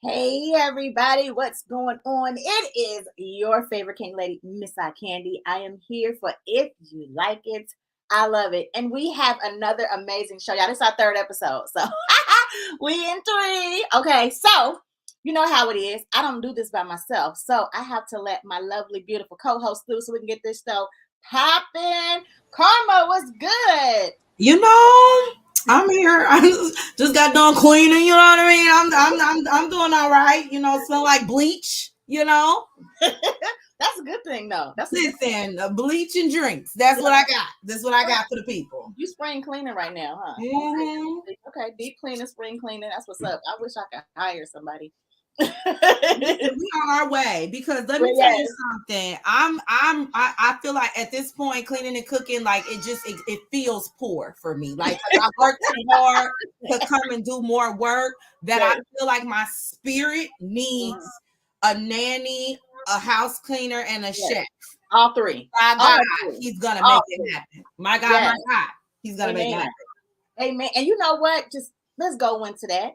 Hey everybody, what's going on? It is your favorite king lady, MrsiCandi. I am here for If You Like It, I Love It. And we have another amazing show. Y'all, this is our third episode. So we in three. Okay, so you know how it is. I don't do this by myself. So I have to let my lovely, beautiful co-host through so we can get this show popping. Karma, what's good? I'm here. I just got done cleaning. You know what I mean? I'm doing all right. Smell like bleach. That's a good thing, though. Listen, bleach and drinks. That's what I got. That's what I got for the people. You spring cleaning right now, huh? Mm-hmm. Okay, deep cleaning, spring cleaning. That's what's up. I wish I could hire somebody. We on our way, because let me tell you something. I feel like at this point, cleaning and cooking, like it feels poor for me. Like I work too hard to come and do more work that I feel like my spirit needs a nanny, a house cleaner, and a chef. All three. My God, he's gonna make it happen. My God, my God, he's gonna make it happen. Amen. And you know what? Just let's go into that.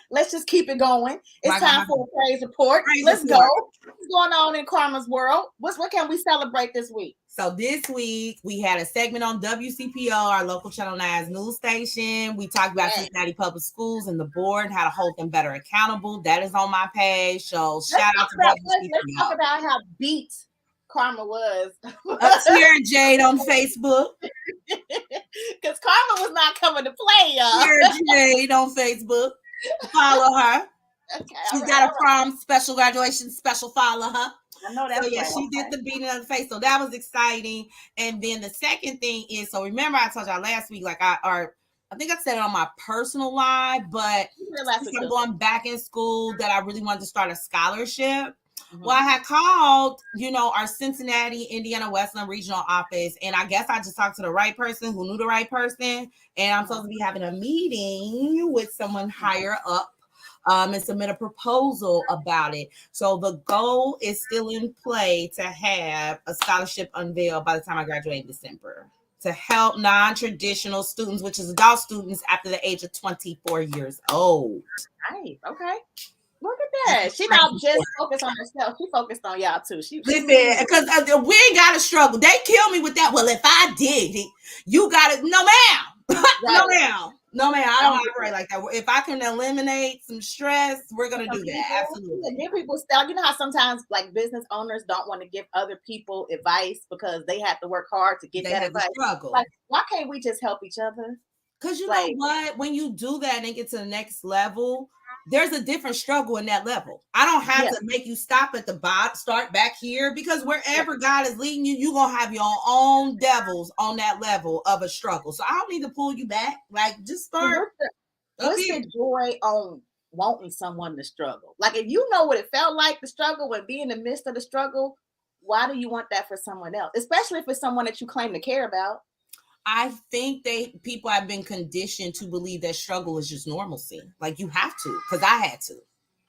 Let's just keep it going. It's time for a praise report. Let's go. What's going on in Karma's world? What can we celebrate this week? So this week we had a segment on WCPO, our local Channel 9's news station. We talked about Cincinnati Public Schools and the board, how to hold them better accountable. That is on my page. So shout out to WCPO. Let's talk about how beat Karma was. Sierra Jade on Facebook. Because Karma was not coming to play, y'all. Sierra Jade on Facebook. Follow her. Okay, She's got a prom special, graduation special. Follow her. I know that. So yeah, she did the beating of the face. So that was exciting. And then the second thing is, so remember I told y'all last week, like I think I said it on my personal live, but I'm going back in school that I really wanted to start a scholarship. Mm-hmm. Well, I had called, our Cincinnati, Indiana Westland regional office, and I guess I just talked to the right person who knew the right person, and I'm supposed to be having a meeting with someone higher up and submit a proposal about it. So the goal is still in play to have a scholarship unveiled by the time I graduate in December to help non-traditional students, which is adult students after the age of 24 years old. Nice. Okay. Look at that. She not just focused on herself. She focused on y'all too. Listen, because we ain't got to struggle. They kill me with that. Well, if I did it, you got it. No, ma'am. Right. No, ma'am. I don't operate like that. If I can eliminate some stress, we're going to do that. Absolutely. Give people stuff. You know how sometimes like business owners don't want to give other people advice because they have to work hard to get that advice. Struggle. Like, why can't we just help each other? Because you know what? When you do that and get to the next level, there's a different struggle in that level. I don't have to make you stop at the bottom, start back here, because wherever God is leading you, you're going to have your own devils on that level of a struggle. So I don't need to pull you back. Like, just start. What's the joy on wanting someone to struggle? Like, if you know what it felt like to struggle and be in the midst of the struggle, why do you want that for someone else? Especially if it's someone that you claim to care about. I think people have been conditioned to believe that struggle is just normalcy. Like you have to, because I had to.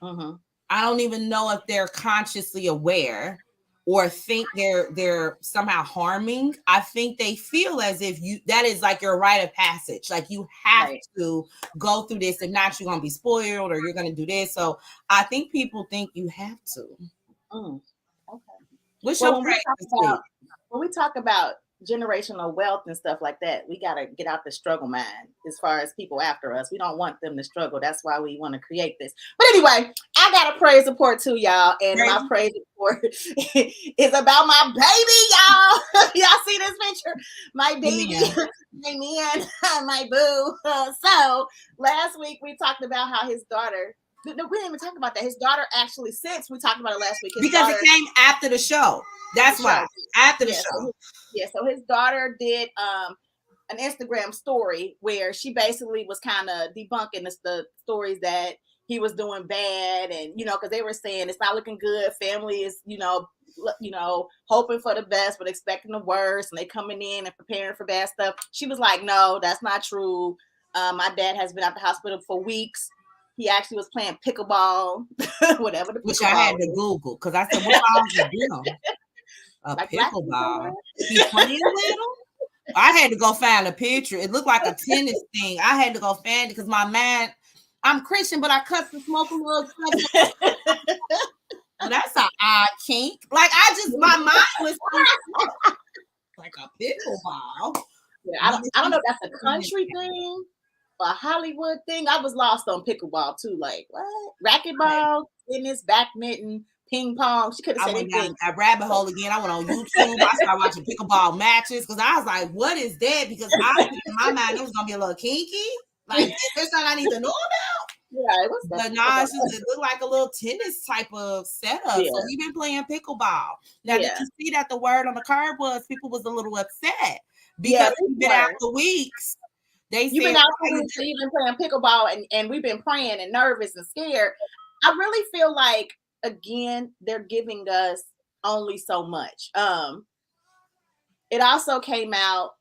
Mm-hmm. I don't even know if they're consciously aware or think they're somehow harming. I think they feel as if that is like your rite of passage. Like you have to go through this. If not, you're going to be spoiled or you're going to do this. So I think people think you have to. Okay. What's your praise this week? When we talk about generational wealth and stuff like that, we got to get out the struggle mind as far as people after us. We don't want them to struggle. That's why we want to create this. But anyway, I got a praise report too, y'all. And my praise report is about my baby, y'all. Y'all see this picture? My baby, my boo. So last week we talked about how his daughter, we didn't even talk about that. His daughter actually, since we talked about it last week. Because it came after the show. That's why. After the show. So his daughter did an Instagram story where she basically was kind of debunking the stories that he was doing bad, and because they were saying it's not looking good. Family is hoping for the best but expecting the worst, and they coming in and preparing for bad stuff. She was like, no, that's not true. My dad has been at the hospital for weeks. He actually was playing pickleball, whatever the pickleball. Which I had to Google because I said, what ball is it doing? A pickleball. He's playing little? I had to go find a picture. It looked like a tennis thing. I had to go find it because my mind, I'm Christian, but I cuss and smoke a little stuff. Well, that's an odd kink. Like my mind was like a pickleball. Yeah, I don't know if that's a country thing or a Hollywood thing. I was lost on pickleball too. Like what? Racquetball, tennis, badminton, ping pong. She could have said anything. I rabbit hole again. I went on YouTube. I started watching pickleball matches because I was like, what is that? Because in my mind it was gonna be a little kinky. Like there's something I need to know about. Yeah, it was. But no, it looked like a little tennis type of setup. Yeah. So he been playing pickleball. Now, did you see that the word on the card was people was a little upset because we've been out for weeks. You've been out for weeks, you've been playing pickleball, and we've been praying and nervous and scared. I really feel like, again, they're giving us only so much. It also came out.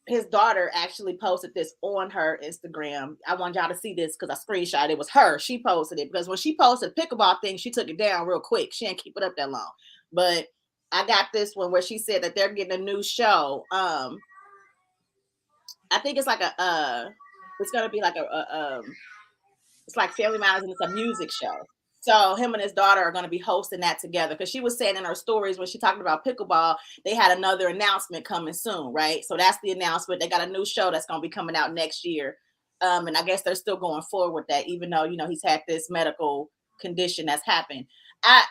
His daughter actually posted this on her Instagram. I want y'all to see this because I screenshot. It was her. She posted it because when she posted pickleball thing, she took it down real quick. She didn't keep it up that long. But I got this one where she said that they're getting a new show. I think it's like it's gonna be like it's like Family Matters and it's a music show. So him and his daughter are going to be hosting that together because she was saying in her stories when she talked about pickleball, they had another announcement coming soon, right? So that's the announcement. They got a new show that's going to be coming out next year. And I guess they're still going forward with that, even though, he's had this medical condition that's happened. I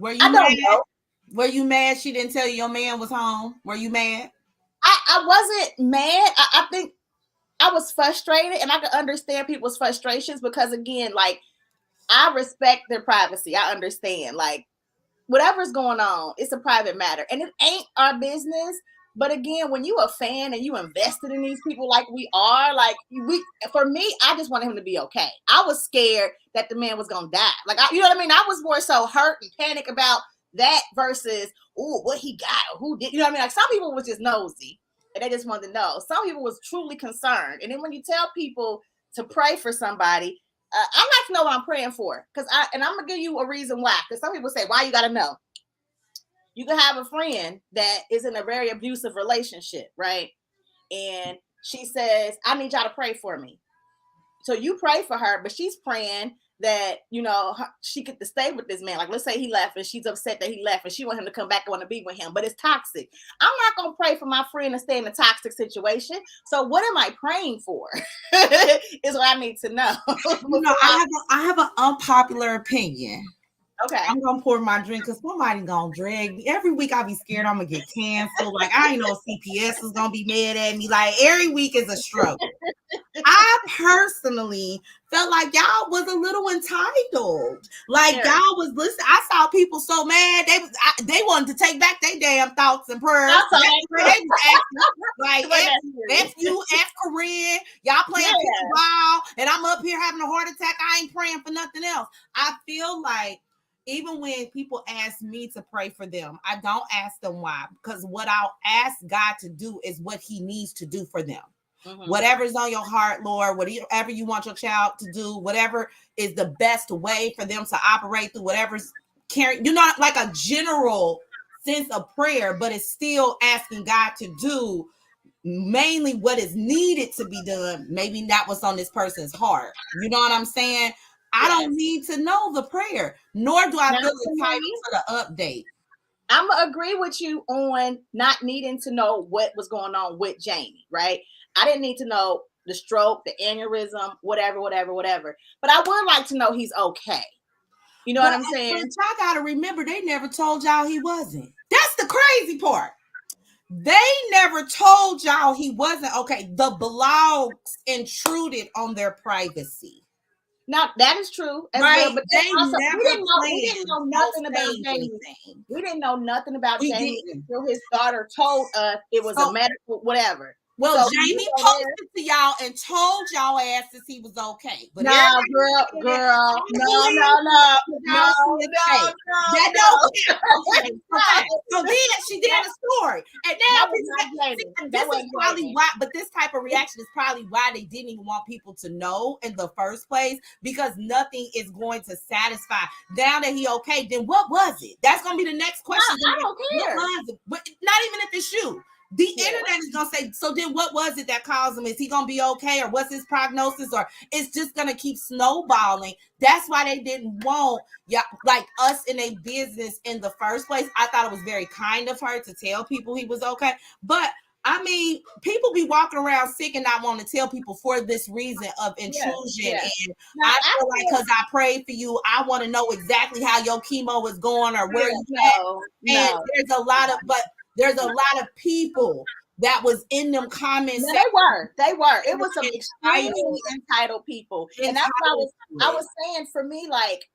don't know. Were you mad she didn't tell you your man was home? Were you mad? I wasn't mad. I think I was frustrated, and I could understand people's frustrations because, again, like, I respect their privacy. I understand, like, whatever's going on, it's a private matter, and it ain't our business. But again, when you a fan and you invested in these people like we are, like for me, I just wanted him to be okay. I was scared that the man was gonna die. Like, you know what I mean? I was more so hurt and panic about that versus what he got or who did. You know what I mean? Like, some people was just nosy and they just wanted to know. Some people was truly concerned. And then when you tell people to pray for somebody, I like to know what I'm praying for, and I'm gonna give you a reason why. Because some people say, "Why you gotta know?" You can have a friend that is in a very abusive relationship, right? And she says, "I need y'all to pray for me." So you pray for her, but she's praying that she get to stay with this man. Like, let's say he left, and she's upset that he left, and she want him to come back and want to be with him, but it's toxic. I'm not gonna pray for my friend to stay in a toxic situation. So what am I praying for? Is what I need to know. I have an unpopular opinion. Okay, I'm gonna pour my drink because somebody gonna drag me. Every week I be scared I'm gonna get canceled. Like, I ain't know CPS is gonna be mad at me. Like, every week is a struggle. I personally felt like y'all was a little entitled. Like, y'all was listening. I saw people so mad they wanted to take back their damn thoughts and prayers. Like, F you, F Korean, y'all playing pickleball, and I'm up here having a heart attack. I ain't praying for nothing else. I feel like even when people ask me to pray for them, I don't ask them why, because what I'll ask God to do is what he needs to do for them. Mm-hmm. Whatever's on your heart, Lord, whatever you want your child to do, whatever is the best way for them to operate through whatever's carrying, like a general sense of prayer, but it's still asking God to do mainly what is needed to be done, maybe not what's on this person's heart. You know what I'm saying? I don't need to know the prayer, nor do I feel entitled to the update. I'm going to agree with you on not needing to know what was going on with Jamie, right? I didn't need to know the stroke, the aneurysm, whatever. But I would like to know he's okay. You know what I'm saying? But y'all got to remember, they never told y'all he wasn't. That's the crazy part. They never told y'all he wasn't okay. The blogs intruded on their privacy. Now, that is true. Right. Well, but we didn't know nothing about Jamie. We didn't know nothing about Jamie until his daughter told us it was a medical whatever. Well, so Jamie posted to y'all and told y'all asses he was okay. But girl, no. That don't okay. So then she did a story. And now this is probably why, but this type of reaction is probably why they didn't even want people to know in the first place, because nothing is going to satisfy. Now that he okay, then what was it? That's gonna be the next question. I don't care. What was it? But not even if it's you. The internet is gonna say, so then what was it that caused him? Is he gonna be okay, or what's his prognosis, or it's just gonna keep snowballing? That's why they didn't want like us in a business in the first place. I thought it was very kind of her to tell people he was okay, but I mean, people be walking around sick and not want to tell people for this reason of intrusion. And now, I feel like because I prayed for you, I want to know exactly how your chemo is going or where you at. And there's a lot of people that was in them comments. They were. It was some extremely entitled people. And that's what I was saying. For me, like,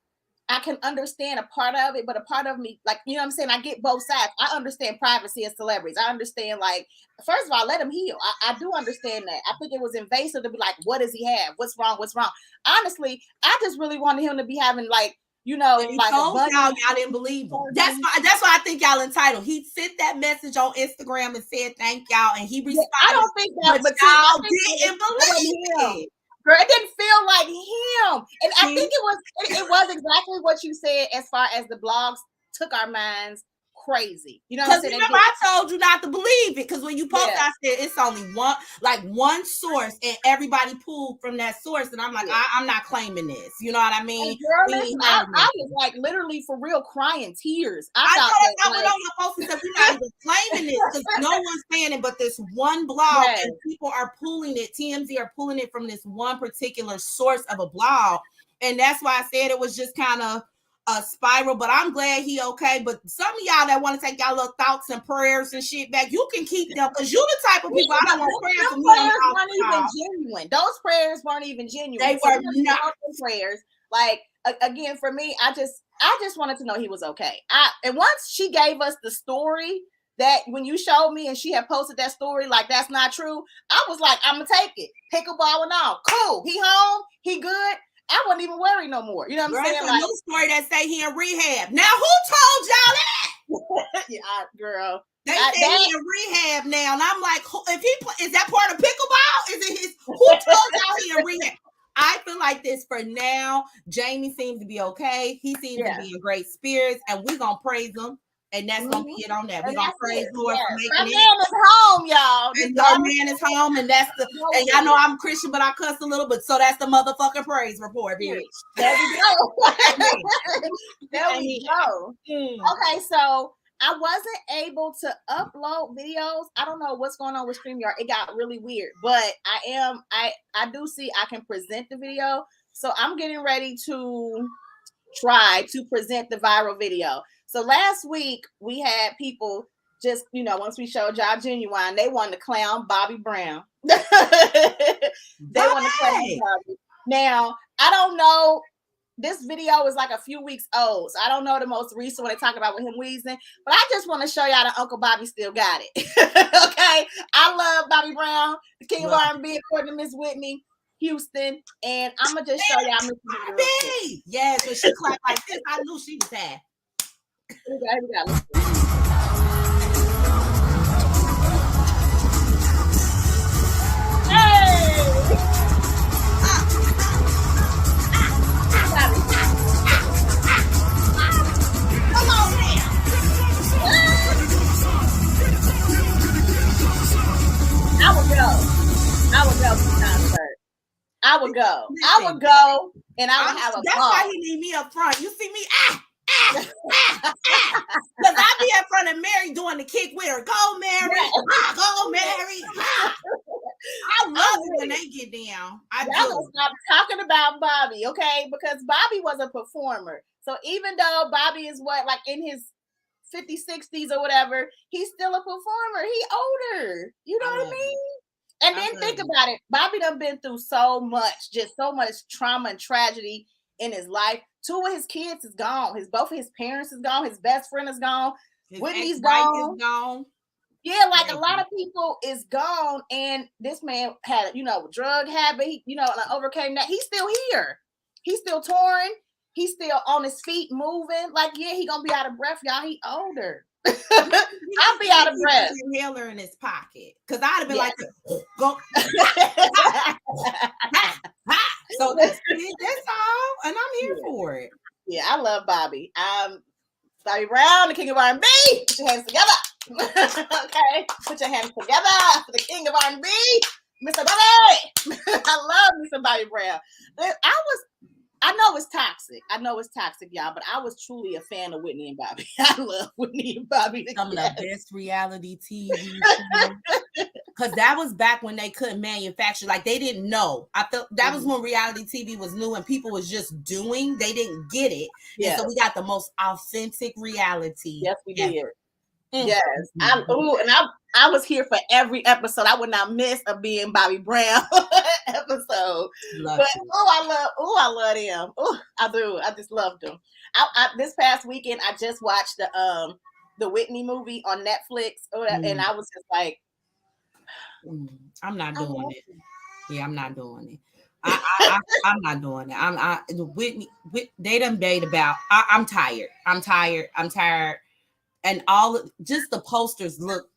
I can understand a part of it, but a part of me, like, you know what I'm saying? I get both sides. I understand privacy of celebrities. I understand, like, first of all, let him heal. I do understand that. I think it was invasive to be like, what does he have? What's wrong? What's wrong? Honestly, I just really wanted him to be having, like, you know, like y'all didn't believe him. That's why I think y'all entitled. He sent that message on Instagram and said thank y'all, and he responded. I don't think that, but y'all didn't believe it. Girl, it didn't feel like him. And I think it was exactly what you said as far as the blogs took our minds crazy. You know what I'm saying? Remember, I told you not to believe it, because when you post, I said it's only one source, and everybody pulled from that source, and I'm like, I'm not claiming this. You know what I mean? Girl, listen, I was like literally for real crying tears. I thought that, we're not even claiming this, because no one's saying it, but this one blog, and people are pulling it. TMZ are pulling it from this one particular source of a blog, and that's why I said it was just kind of a spiral. But I'm glad he okay. But some of y'all that want to take y'all little thoughts and prayers and shit back, you can keep them, because you the type of people I don't want prayers from. Weren't even genuine. Those prayers weren't even genuine. They were not prayers. Like, again, for me, I just wanted to know he was okay. And once she gave us the story that when you showed me and she had posted that story, like, that's not true, I was like, I'm gonna take it. Pickleball and all. Cool. He home. He good. I wasn't even worried no more. You know what I'm saying? Like, a new story that say he in rehab. Now, who told y'all that? Girl. They say he in rehab now, and I'm like, is that part of pickleball? Is it his? Who told y'all he in rehab? I feel like this for now. Jamie seems to be okay. He seems to be in great spirits, and we're gonna praise him. And that's gonna be it on that. We're gonna praise Lord for making it. My man is home, y'all. And our man is home, and that's and y'all know I'm Christian, but I cuss a little bit. So that's the motherfucking praise report, bitch. There we go. There we go. Okay, so I wasn't able to upload videos. I don't know what's going on with StreamYard. It got really weird, but I do see I can present the video. So I'm getting ready to try to present the viral video. So last week we had people just, you know, once we showed y'all Genuine, they wanted to clown Bobby Brown. They want to clown Bobby. Now, I don't know. This video is like a few weeks old, so I don't know the most recent one they talk about with him wheezing, but I just want to show y'all that Uncle Bobby still got it. Okay, I love Bobby Brown, the king of R&B, according to Miss Whitney Houston, and I'm gonna just show y'all Miss Bobby. Yes, when she clapped like this, I knew she was there. Here we go. Hey! Come on here! I would go to the concert. I would go, and I would have a ball. That's why he need me up front. You see me, because I be up front of Mary doing the kick with her. Go, Mary. Go, Mary. I love it when they get down. Y'all gonna stop talking about Bobby, okay? Because Bobby was a performer. So even though Bobby is like in his 50s, 60s or whatever, he's still a performer. He older. You know what I mean? And then think about it. Bobby done been through so much, just so much trauma and tragedy in his life. 2 of his kids is gone. Both of his parents is gone. His best friend is gone. Whitney's gone. Yeah, like a lot of people is gone. And this man had, drug habit. He, overcame that. He's still here. He's still touring. He's still on his feet moving. Like, yeah, he gonna be out of breath, y'all. He older. I'll be out of breath. Inhaler in his pocket, because I'd have been like, go. So that's all, and I'm here for it. Yeah, I love Bobby. Bobby Brown, the king of R&B. Put your hands together. Okay, put your hands together for the king of R&B, Mr. Bobby. I love Mr. Bobby Brown. I know it's toxic, y'all, but I was truly a fan of Whitney and Bobby. I love Whitney and Bobby together. Some of the best reality TV shows. Because that was back when they couldn't manufacture, like they didn't know. I felt that was when reality TV was new and people was just doing, they didn't get it. Yeah. And so we got the most authentic reality. Yes, we did. Yes. I was here for every episode. I would not miss a being Bobby Brown episode. I love him. I do. I just loved him. This past weekend, I just watched the Whitney movie on Netflix, and I was just like, I'm not doing it. Yeah, I'm not doing it. I'm not doing it. Whitney, they done made about. I'm tired. And just the posters look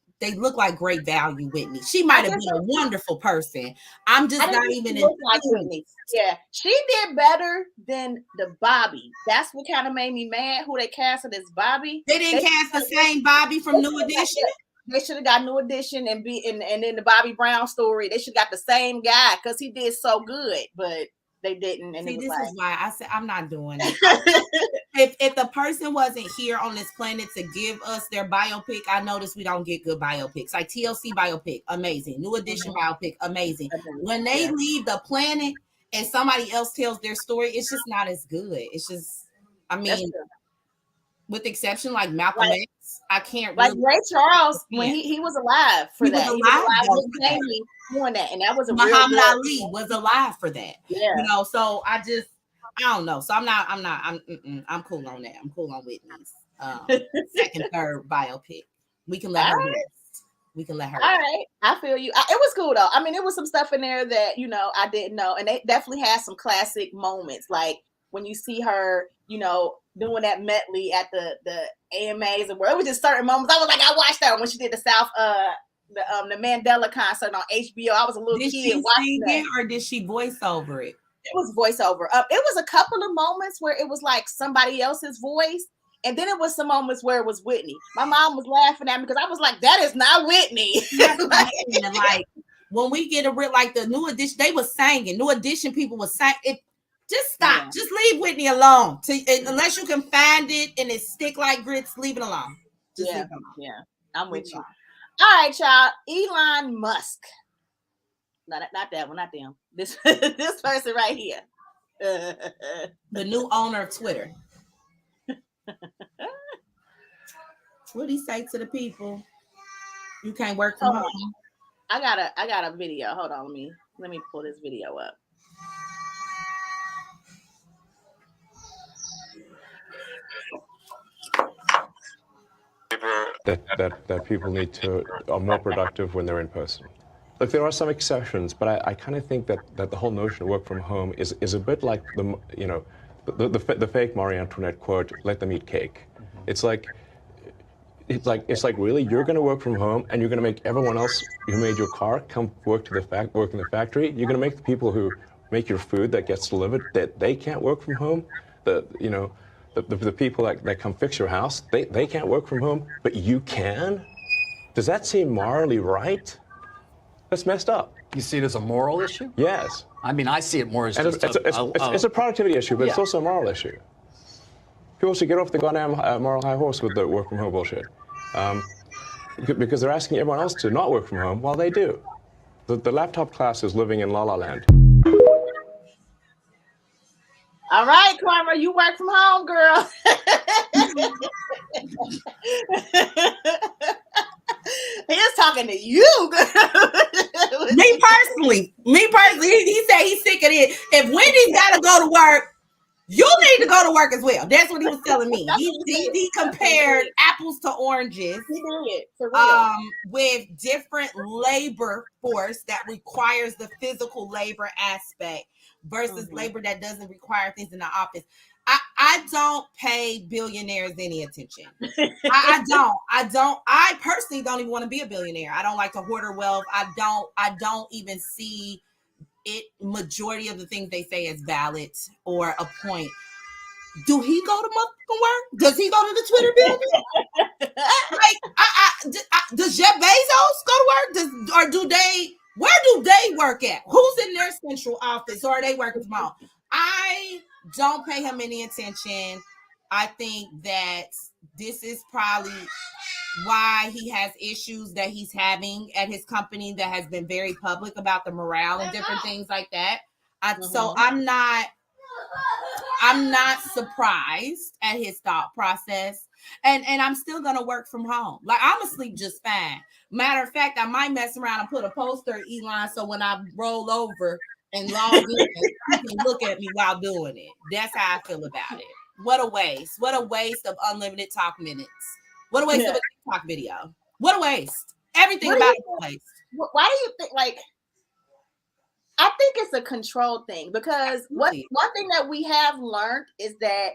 like great value. Whitney, she might have been a wonderful person. I'm just not even in like Whitney. Yeah, she did better than the Bobby. That's what kind of made me mad. Who they casted as Bobby? They didn't cast the same Bobby from New Edition. They should have got New Edition and in the Bobby Brown story, they should got the same guy because he did so good, but they didn't. And see, this is why I said I'm not doing it. if the person wasn't here on this planet to give us their biopic, I noticed we don't get good biopics. Like TLC biopic, amazing. New Edition biopic, amazing. When they leave the planet and somebody else tells their story, it's just not as good. It's just, I mean, with the exception like Malcolm X, I can't like Ray Charles when he was alive for that. He was alive doing that, and that was a Muhammad Ali was alive for that. Yeah, you know. So I don't know. So I'm cool on that. I'm cool on Whitney's second, third biopic. We can let her rest. We can let her. All right, I feel you. It was cool though. I mean, it was some stuff in there that I didn't know, and they definitely had some classic moments, like when you see her, doing that medley at the AMAs, and where it was just certain moments. I was like, I watched that when she did the Mandela concert on HBO. I was a little kid. Did she sing it or did she voice over it? It was voiceover. It was a couple of moments where it was like somebody else's voice, and then it was some moments where it was Whitney. My mom was laughing at me because I was like, "That is not Whitney." Like when we get like the New Edition, they were singing. New Edition people were singing. Just stop. Yeah. Just leave Whitney alone. Unless you can find it and it stick like grits, leave it alone. Just leave it alone. Yeah, I'm with you. All right, y'all. Elon Musk. No, not that one. Not them. This person right here. The new owner of Twitter. What did he say to the people? You can't work from home. I got a video. Hold on. Let me pull this video up. That people need to are more productive when they're in person. Look, there are some exceptions, but I kind of think that the whole notion of work from home is a bit like the fake Marie Antoinette quote, "Let them eat cake." It's like really you're going to work from home and you're going to make everyone else who made your car come work in the factory. You're going to make the people who make your food that gets delivered that they can't work from home. The people that come fix your house, they can't work from home, but you can? Does that seem morally right? That's messed up. You see it as a moral issue? Yes. I mean, I see it more as it's a productivity issue, but it's also a moral issue. People should get off the goddamn moral high horse with the work from home bullshit. Because they're asking everyone else to not work from home while they do. The laptop class is living in La La Land. All right, Karma, you work from home, girl. He is talking to you, girl. Me personally, he said he's sick of it. If Wendy's got to go to work, you need to go to work as well. That's what he was telling me. He compared apples to oranges. He did, for real. With different labor force that requires the physical labor aspect versus labor that doesn't require things in the office. I don't pay billionaires any attention. I don't. I personally don't even want to be a billionaire. I don't like to hoard wealth. I don't even see it. Majority of the things they say as valid or a point. do he go to motherfucking work? Does he go to the Twitter building? Like, does Jeff Bezos go to work? Where do they work at? Who's in their central office, or are they working from home? I don't pay him any attention. I think that this is probably why he has issues that he's having at his company that has been very public about the morale and different things like that. So I'm not surprised at his thought process, and I'm still gonna work from home. Like, I'm gonna sleep just fine. Matter of fact, I might mess around and put a poster Elon, so when I roll over and log in, you can look at me while doing it. That's how I feel about it. What a waste! What a waste of unlimited talk minutes. What a waste of a TikTok video. What a waste! Everything about it is a waste. Why do you think, like? I think it's a control thing, because one thing that we have learned is that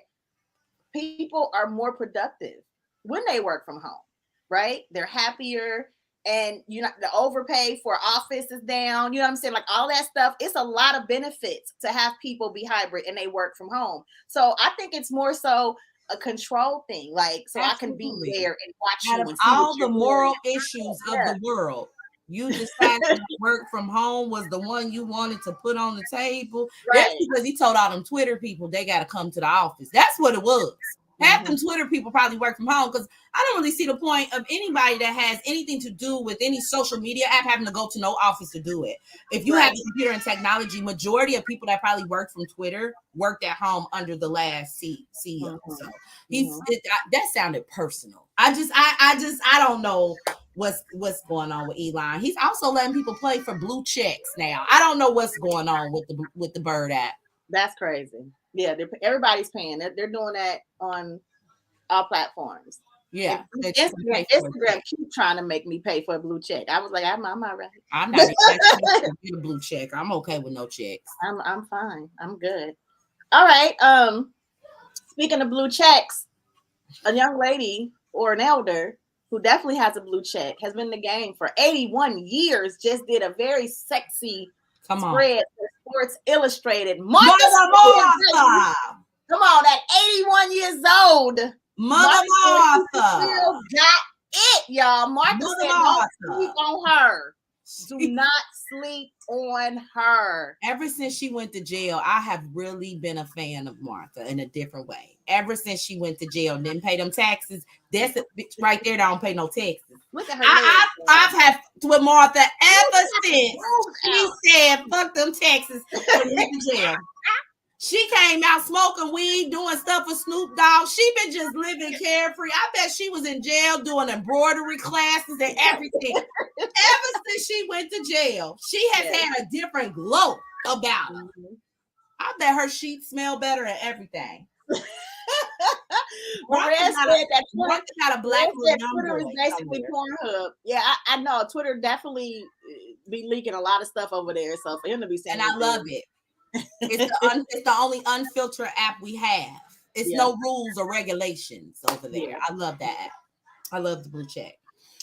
people are more productive when they work from home, right? They're happier, and the overpay for office is down. You know what I'm saying? Like, all that stuff. It's a lot of benefits to have people be hybrid and they work from home. So I think it's more so a control thing, like, so Absolutely. I can be there and watch out you. Of and all the moral issues of the world, you decided that work from home was the one you wanted to put on the table. Right. That's because he told all them Twitter people they got to come to the office. That's what it was. Half them Twitter people probably work from home, because I don't really see the point of anybody that has anything to do with any social media app having to go to no office to do it. If you have the computer and technology, majority of people that probably work from Twitter worked at home under the last CEO. So that sounded personal. I don't know what's going on with Elon. He's also letting people play for blue checks now. I don't know what's going on with the Bird app. That's crazy. Yeah, everybody's paying. They're doing that on all platforms. Yeah, Instagram keep trying to make me pay for a blue check. I was like, I'm all right. I'm not expecting to get a blue check. I'm okay with no checks. I'm fine. I'm good. All right. Speaking of blue checks, a young lady or an elder who definitely has a blue check, has been in the game for 81 years, just did a very sexy spread for Sports Illustrated. Martha! Come on, at 81 years old. Mother Martha still got it, y'all. Martha said, don't sleep on her. Do not sleep on her. Ever since she went to jail, I have really been a fan of Martha in a different way. Ever since she went to jail and didn't pay them taxes, that's a bitch right there that don't pay no taxes. Look at her. I've had with Martha ever since she said, fuck them taxes and went to jail. She came out smoking weed, doing stuff with Snoop Dogg. She been just living carefree. I bet she was in jail doing embroidery classes and everything. Ever since she went to jail, she has had a different glow about her. I bet her sheets smell better and everything. Red said that Twitter is basically Pornhub. Yeah, I know. Twitter definitely be leaking a lot of stuff over there. So for him to be saying, and I love it. It's the only unfiltered app we have. It's no rules or regulations over there. I love that. I love the blue check.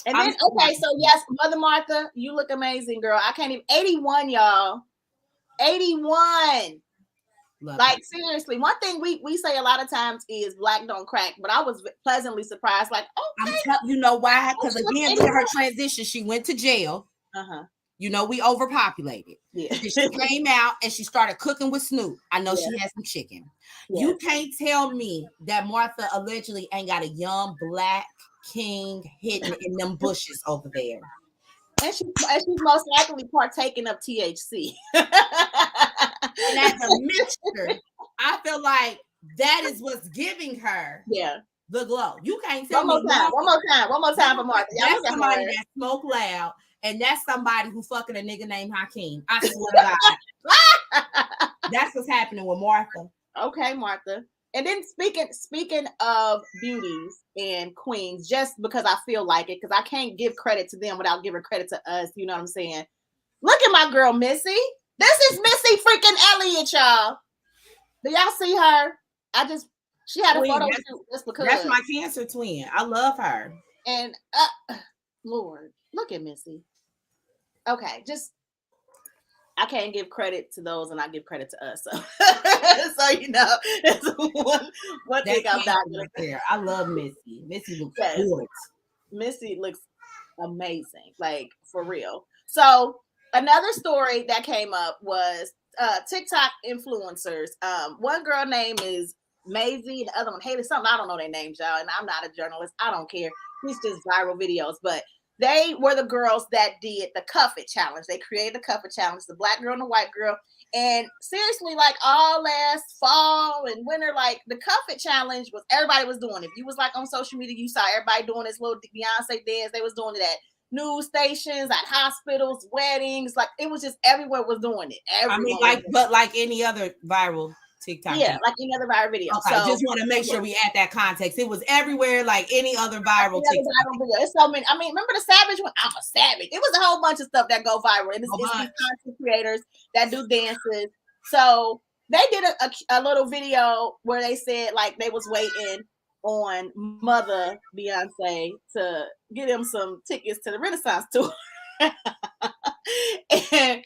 And then, so yes, Mother Martha, you look amazing, girl. I can't even. 81, y'all. 81. Like, seriously, one thing we say a lot of times is black don't crack, but I was pleasantly surprised. Like, you know why? Because again, with her transition, she went to jail. You know, we overpopulated. Yeah. She came out and she started cooking with Snoop. I know she had some chicken. Yeah. You can't tell me that Martha allegedly ain't got a young black king hidden in them bushes over there. And she's most likely partaking of THC. And as a mixture, I feel like that is what's giving her the glow. You can't tell me. One more time for Martha. That's somebody that smoke loud. And that's somebody who fucking a nigga named Hakeem. I swear to God. That's what's happening with Martha. Okay, Martha. And then speaking of beauties and queens, just because I feel like it, because I can't give credit to them without giving credit to us. You know what I'm saying? Look at my girl, Missy. This is Missy freaking Elliott, y'all. Do y'all see her? She had a photo shoot just because. That's my cancer twin. I love her. And Lord, look at Missy. Okay, just I can't give credit to those, and I give credit to us. So, so you know, that's one thing I'm not gonna say. I love Missy. Missy looks good. Missy looks amazing, like for real. So another story that came up was TikTok influencers. One girl name is Maisie, and the other one hated something. I don't know their names, y'all, and I'm not a journalist. I don't care. It's just viral videos, but they were the girls that did the Cuff It challenge. They created the Cuff It challenge, the black girl and the white girl. And seriously, like all last fall and winter, like the Cuff It challenge was, everybody was doing it. If you was like on social media, you saw everybody doing this little Beyonce dance. They was doing it at news stations, at hospitals, weddings. Like it was just, everyone was doing it. Everyone like any other viral TikTok. Yeah, like any other viral video. Okay, so just want to make sure we add that context. It was everywhere, like any other viral TikTok. Video. It's so many. I mean, remember the Savage one? I'm a savage. It was a whole bunch of stuff that go viral. And it's these content creators that do dances. So they did a little video where they said like they was waiting on Mother Beyonce to get him some tickets to the Renaissance tour. And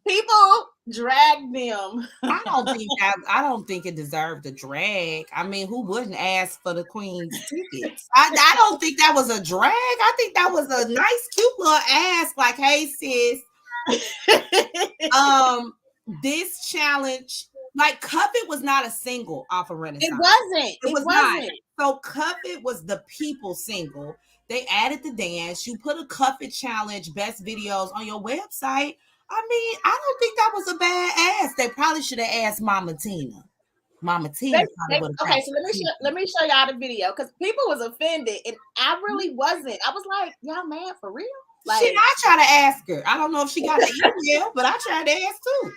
people drag them. I don't think it deserved a drag. I mean, who wouldn't ask for the Queen's tickets? I don't think that was a drag. I think that was a nice, cute little ask. Like, hey, sis. This challenge, like Cuff It was not a single off of Renaissance. It wasn't. Not. So Cuff It was the people single. They added the dance. You put a Cuff It challenge, best videos on your website. I mean, I don't think that was a bad ask. They probably should have asked Mama Tina. Okay, so let me show y'all the video because people was offended and I really wasn't. I was like, y'all mad for real? Like, I try to ask her. I don't know if she got the email, but I tried to ask too.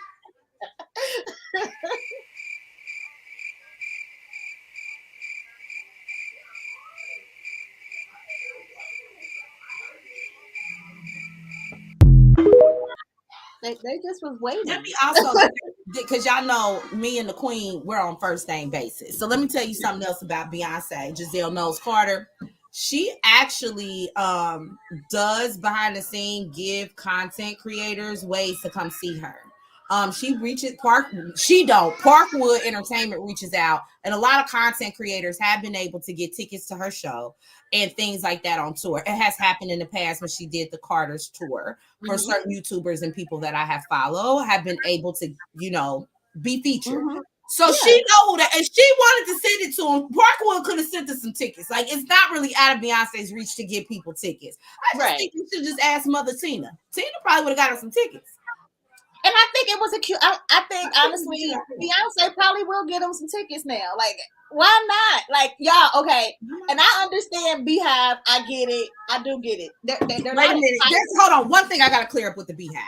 They just was waiting. Let me also, because y'all know me and the Queen, we're on first name basis. So let me tell you something else about Beyonce. Giselle Knowles Carter. She actually does behind the scene give content creators ways to come see her. She reaches Parkwood Entertainment reaches out, and a lot of content creators have been able to get tickets to her show and things like that on tour. It has happened in the past when she did the Carter's tour for certain YouTubers and people that I have followed have been able to, be featured. So she know that, and she wanted to send it to him. Parkwood could have sent us some tickets. Like, it's not really out of Beyonce's reach to give people tickets. I just think you should just ask Mother Tina. Tina probably would have got her some tickets. And I think it was a cute. I think honestly, Beyonce probably will get them some tickets now. Like, why not? Like, y'all, okay. And I understand Beehive. I get it. I do get it. They're Wait a minute. Hold on. One thing I got to clear up with the Beehive.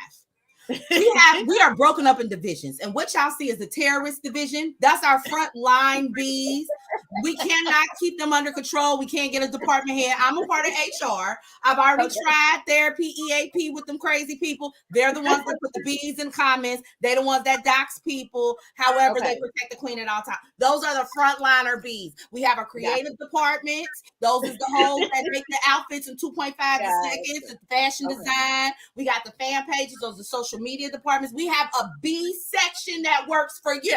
We are broken up in divisions, and what y'all see is the terrorist division. That's our front line bees. We cannot keep them under control. We can't get a department head. I'm a part of HR. I've already tried therapy, EAP with them crazy people. They're the ones that put the bees in comments. They're the ones that dox people. However, they protect the Queen at all times. Those are the frontliner bees. We have a creative department. Those is the hoes that make the outfits in 2.5 seconds. The fashion design. We got the fan pages. Those are social media departments. We have a B section that works for you.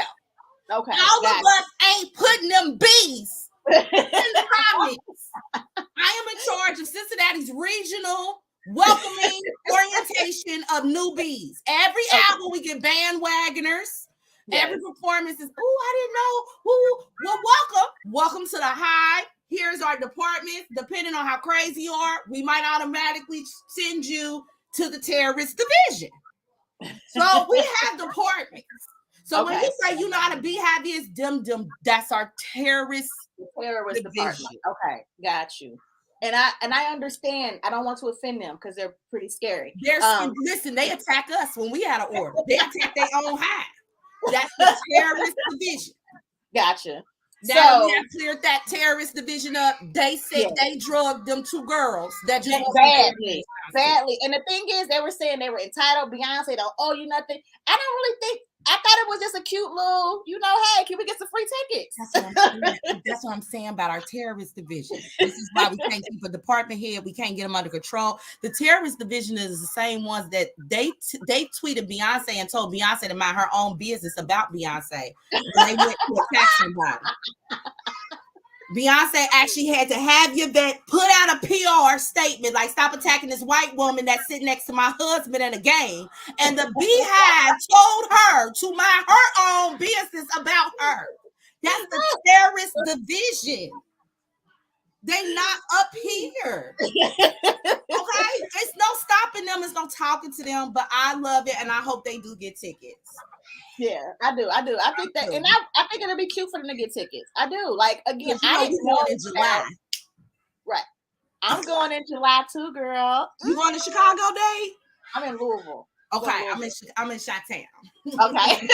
Okay. All of us ain't putting them bees in the comments. I am in charge of Cincinnati's regional welcoming orientation of new bees. Every album we get bandwagoners. Yes. Every performance is, I didn't know. Well, welcome to the Hive. Here's our department. Depending on how crazy you are, we might automatically send you to the terrorist division. So we have departments. So when you say you know how to Beehive is, that's our terrorist division. Department. Okay, got you. And I understand. I don't want to offend them because they're pretty scary. Listen, they attack us when we had an order. They attack their own hive. That's the terrorist division. Gotcha. Now we have cleared that terrorist division up. They said they drugged them two girls that just badly. And the thing is, they were saying they were entitled. Beyonce don't owe you nothing. I don't really think I thought it was just a cute little, hey, can we get some free tickets? That's what I'm saying about our terrorist division. This is why we can't keep a department head. We can't get them under control. The terrorist division is the same ones that they tweeted Beyonce and told Beyonce to mind her own business about Beyonce when they went to attack somebody. Beyonce actually had to have your vet put out a PR statement like, stop attacking this white woman that's sitting next to my husband in a game. And the Beehive told her to mind her own business about her. That's the terrorist division. They not up here. Okay? It's no stopping them. It's no talking to them. But I love it. And I hope they do get tickets. Yeah, I do. I think that, and I think it'll be cute for them to get tickets. I do. Like, again, I didn't know in July. Right. I'm going in July too, girl. You going to Chicago Day? I'm in Louisville. Okay, I'm in Chi-Town. Okay.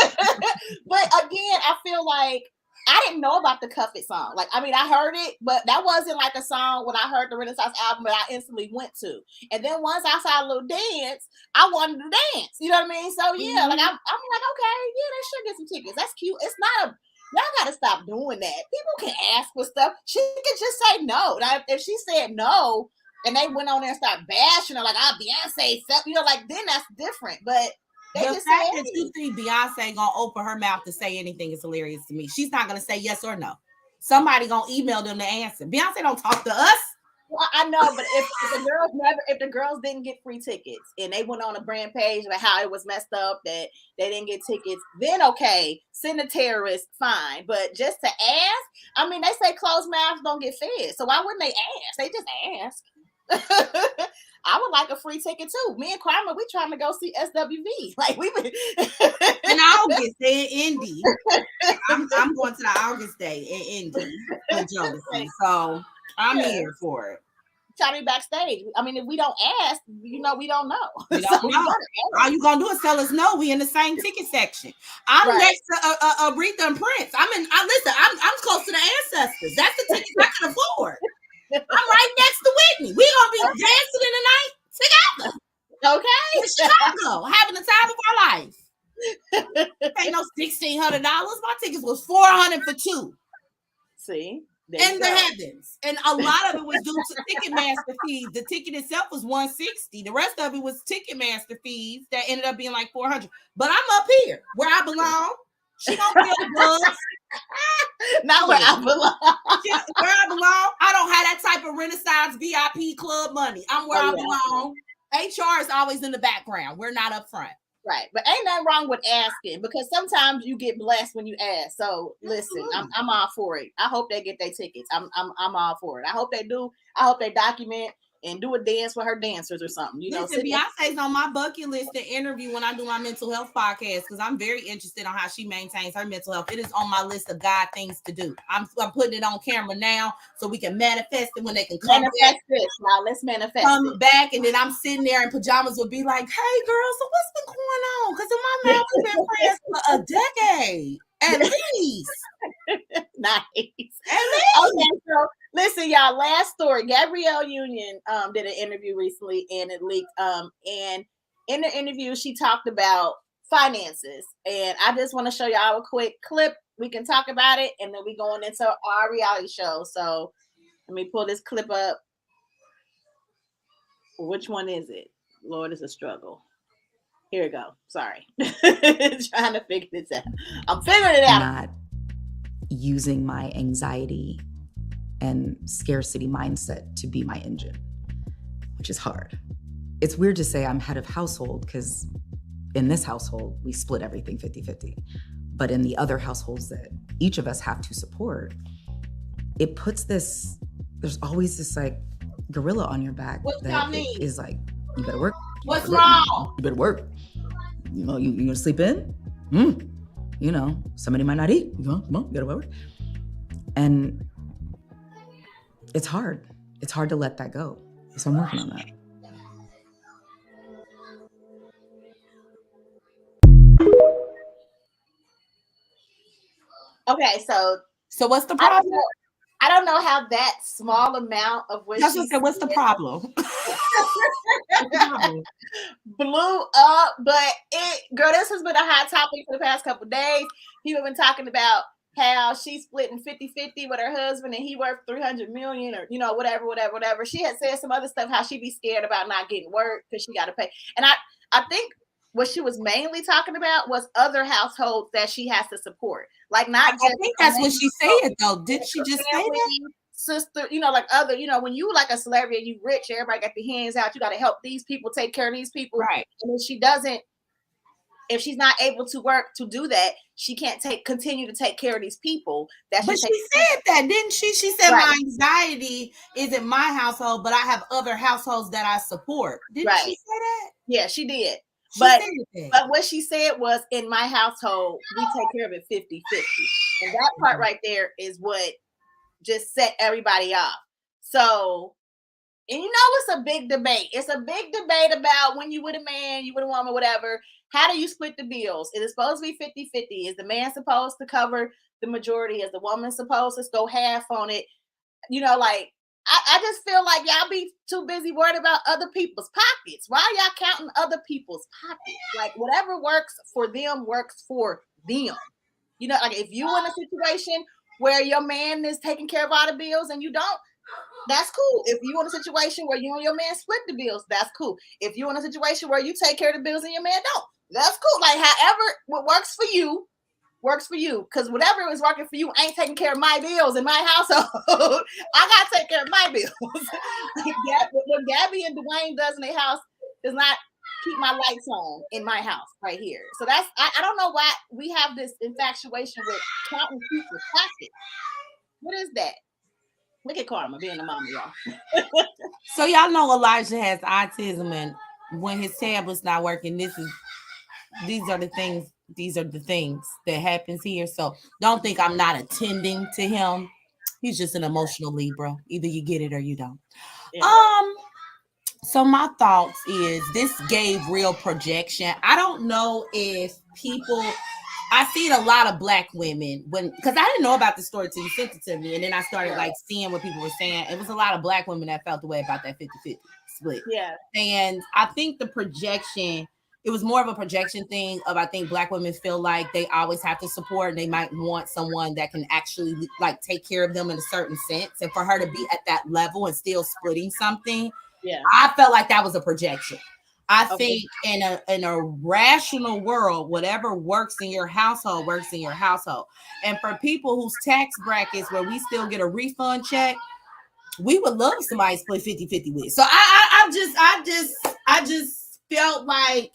But again, I feel like I didn't know about the Cuff It song. Like, I mean, I heard it, but that wasn't like a song when I heard the Renaissance album that I instantly went to. And then once I saw a little dance, I wanted to dance. You know what I mean? So yeah, like I'm like, okay, yeah, they should get some tickets. That's cute. It's not y'all gotta stop doing that. People can ask for stuff. She could just say no. Now, if she said no and they went on there and started bashing her, like, Beyonce, like, then that's different. But the fact that you think Beyonce gonna open her mouth to say anything is hilarious to me. She's not gonna say yes or no. Somebody gonna email them the answer. Beyonce don't talk to us. Well, I know, but if the girls didn't get free tickets and they went on a brand page about how it was messed up that they didn't get tickets, then okay, send a terrorist, fine. But just to ask, I mean, they say closed mouths don't get fed, so why wouldn't they ask? They just ask. I would like a free ticket too. Me and Karma, we trying to go see SWV. Like, we been in August, they're in Indy. I'm going to the August day in Indy for Jodeci. So I'm here for it. Try me backstage. I mean, if we don't ask, we don't know. We don't know. All you gonna do is tell us no. We in the same ticket section. I'm next to Aretha and Prince. I'm close to the ancestors. That's the tickets I can afford. I'm right next to Whitney. We gonna be dancing in the night together. Okay. In Chicago, having the time of our life. Ain't no $1,600. My tickets was $400 for two. See? In the heavens. And a lot of it was due to Ticketmaster fees. The ticket itself was $160. The rest of it was Ticketmaster fees that ended up being like $400. But I'm up here where I belong. She don't feel the buzz. Not where I belong. Where I belong, I don't have that type of Renaissance VIP club money. I'm where I belong. HR is always in the background. We're not up front. Right. But ain't nothing wrong with asking, because sometimes you get blessed when you ask. So listen, I'm all for it. I hope they get their tickets. I'm all for it. I hope they do. I hope they document and do a dance with her dancers or something. Listen, Beyonce's on my bucket list to interview when I do my mental health podcast, because I'm very interested on how she maintains her mental health. It is on my list of God things to do. I'm putting it on camera now so we can manifest it when they can come manifest back. This. Now let's manifest. Come back, and then I'm sitting there in pajamas would be like, "Hey, girl, so what's been going on?" Because in my mouth has been praying for a decade at least. Nice. Okay, so listen, y'all. Last story. Gabrielle Union did an interview recently, and it leaked. And in the interview, she talked about finances, and I just want to show y'all a quick clip. We can talk about it, and then we going into our reality show. So let me pull this clip up. Which one is it? Lord, it's a struggle. Here we go. Sorry, trying to figure this out. I'm figuring it out. Not using my anxiety and scarcity mindset to be my engine, which is hard. It's weird to say I'm head of household, because in this household, we split everything 50-50. But in the other households that each of us have to support, it puts there's always this like gorilla on your back that is like, you better work. What's wrong? You better work. You gonna sleep in? Somebody might not eat. Come on, you gotta work. And it's hard. It's hard to let that go. So I'm working on that. Okay, so what's the problem? I don't know how that small amount of what That's what what's the problem? blew up, but girl, this has been a hot topic for the past couple of days. People have been talking about how she's splitting 50-50 with her husband and he worth 300 million or, whatever. She had said some other stuff, how she be scared about not getting work because she got to pay. And I think what she was mainly talking about was other households that she has to support. Like not just. I think that's what she said though. Did she just say that? Sister, like other, when you like a celebrity and you rich, everybody got their hands out. You got to help these people, take care of these people. Right. And if she's not able to work to do that, she can't continue to take care of these people. But she said that, didn't she? She said my anxiety is in my household, but I have other households that I support. Didn't she say that? Yeah, she did. But what she said was, in my household, we take care of it 50-50. And that part right there is what just set everybody off. So, and it's a big debate. It's a big debate about when you with a man, you with a woman, whatever. How do you split the bills? Is it supposed to be 50-50? Is the man supposed to cover the majority? Is the woman supposed to go half on it? I just feel like y'all be too busy worried about other people's pockets. Why are y'all counting other people's pockets? Like, whatever works for them works for them. Like if you in a situation where your man is taking care of all the bills and you don't, that's cool. If you in a situation where you and your man split the bills, that's cool. If you're in a situation where you take care of the bills and your man don't, that's cool. Like, however what works for you, works for you. Because whatever is working for you ain't taking care of my bills in my household. I got to take care of my bills. What Gabby and Dwayne does in their house does not keep my lights on in my house right here. So that's, I don't know why we have this infatuation with counting people's pockets. What is that? Look at Karma being a mama, y'all. So y'all know Elijah has autism, and when his tablet's not working, these are the things that happens here. So don't think I'm not attending to him. He's just an emotional Libra. Either you get it or you don't. Yeah. So my thoughts is this gave real projection. I don't know if people. I seen a lot of Black women because I didn't know about the story till you sent it to me, and then I started seeing what people were saying. It was a lot of Black women that felt the way about that 50-50 split. Yeah, and I think the projection. It was more of a projection thing of, I think Black women feel like they always have to support, and they might want someone that can actually take care of them in a certain sense. And for her to be at that level and still splitting something, I felt like that was a projection. I think in a rational world, whatever works in your household works in your household. And for people whose tax brackets where we still get a refund check, we would love somebody split 50-50 with. So I just felt like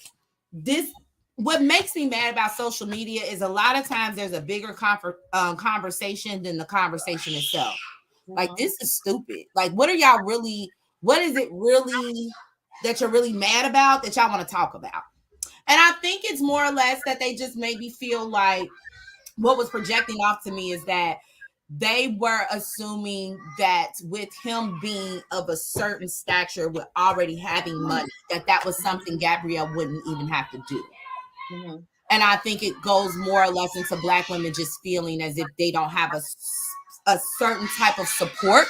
this. What makes me mad about social media is a lot of times there's a bigger conversation than the conversation itself. Like, this is stupid. Like, what is it really that you're really mad about that y'all want to talk about? And I think it's more or less that they just maybe feel like what was projecting off to me is that they were assuming that with him being of a certain stature, with already having money, that was something Gabrielle wouldn't even have to do. Mm-hmm. And I think it goes more or less into Black women just feeling as if they don't have a certain type of support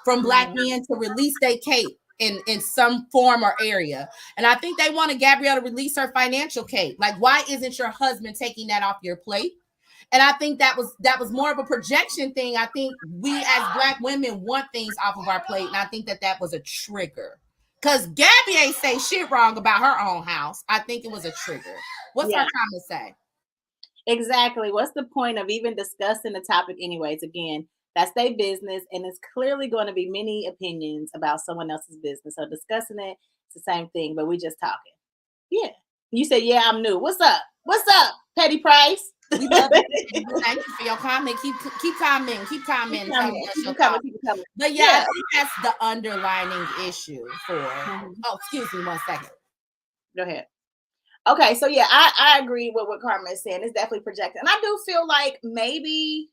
from Black men to release their cape in some form or area. And I think they wanted Gabrielle to release her financial cape. Like, why isn't your husband taking that off your plate? And I think that was more of a projection thing. I think we as Black women want things off of our plate. And I think that was a trigger. Because Gabby ain't say shit wrong about her own house. I think it was a trigger. What's our comment say? Exactly. What's the point of even discussing the topic anyways? Again, that's their business. And it's clearly going to be many opinions about someone else's business. So discussing it, it's the same thing, but we just talking. Yeah. You said, yeah, I'm new. What's up? What's up, Petty Price? We love it. Thank you for your comment. Keep commenting. Keep commenting. Keep coming. But I think that's the underlining issue for. Oh, excuse me, 1 second. Go ahead. Okay, so I agree with what Karma is saying. It's definitely projected, and I do feel like maybe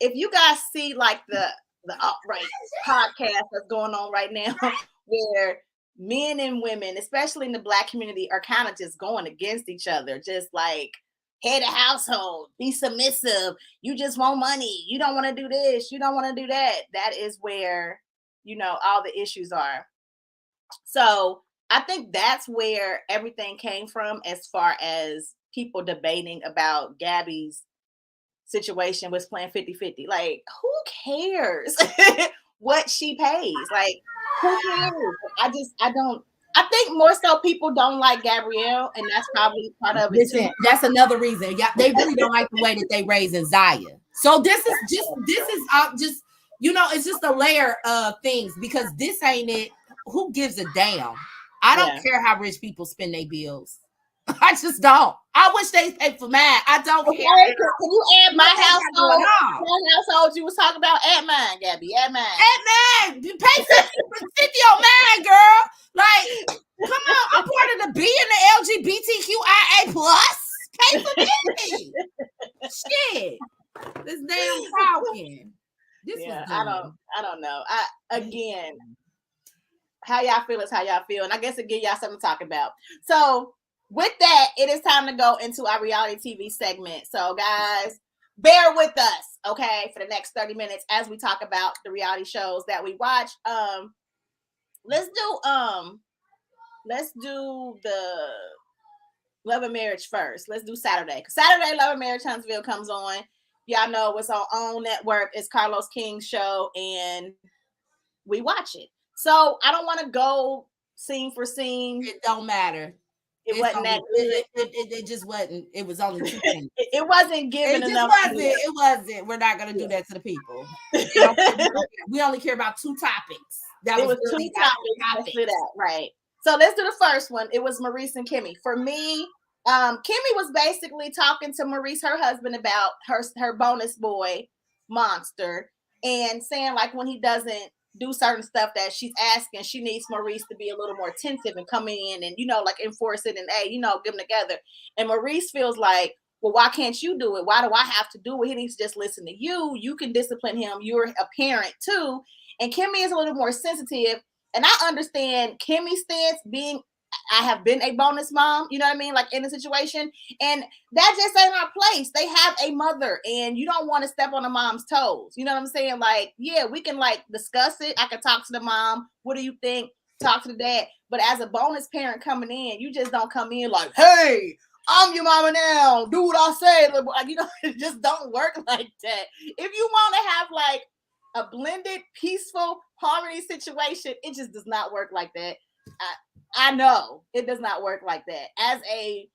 if you guys see like the outright podcast that's going on right now, where men and women, especially in the Black community, are kind of just going against each other, just like head of household, be submissive. You just want money. You don't want to do this. You don't want to do that. That is where, all the issues are. So I think that's where everything came from as far as people debating about Gabby's situation was playing 50-50. Like, who cares what she pays? Like, who cares? I think more so people don't like Gabrielle, and that's probably part of it. Listen, that's another reason. Yeah, they really don't like the way that they raising Zaya. So this is just it's just a layer of things, because this ain't it. Who gives a damn? I don't care how rich people spend their bills. I just don't. I wish they paid for mine. I don't care. Can you add my household? My household you was talking about? Add mine, Gabby. Add mine. Add mine. Pay 50 on mine, girl. Like, come on. I'm part of the B and the LGBTQIA plus. Pay for me. Shit. This damn talking. I don't know. Again, how y'all feel is how y'all feel, and I guess it give y'all something to talk about. So with that, it is time to go into our reality TV segment. So do bear with us, okay, for the next 30 minutes as we talk about the reality shows that we watch. Let's do the Love and Marriage first. Let's do Saturday. Because Saturday, Love and Marriage Huntsville comes on. Y'all know what's on OWN Network. It's Carlos King's show, and we watch it. So I don't want to go scene for scene. It don't matter. It wasn't that good. It just wasn't. It was only 2 things. It wasn't given enough. It wasn't. We're not going to do that to the people. We only care about 2 topics. That was really 2 topics. Right. So let's do the first one. It was Maurice and Kimmy. For me, Kimmy was basically talking to Maurice, her husband, about her bonus boy, Monster, and saying like when he doesn't do certain stuff that she's asking, she needs Maurice to be a little more attentive and come in and, like enforce it and, hey, get them together. And Maurice feels like, well, why can't you do it? Why do I have to do it? He needs to just listen to you. You can discipline him. You're a parent too. And Kimmy is a little more sensitive. And I understand Kimmy's stance being, I have been a bonus mom, you know what I mean? Like in a situation, and that just ain't our place. They have a mother and you don't want to step on the mom's toes. You know what I'm saying? Like, yeah, we can like discuss it. I can talk to the mom. What do you think? Talk to the dad. But as a bonus parent coming in, you just don't come in like, hey, I'm your mama now. Do what I say. Like, it just don't work like that. If you want to have like a blended, peaceful harmony situation, it just does not work like that. I know it does not work like that. As a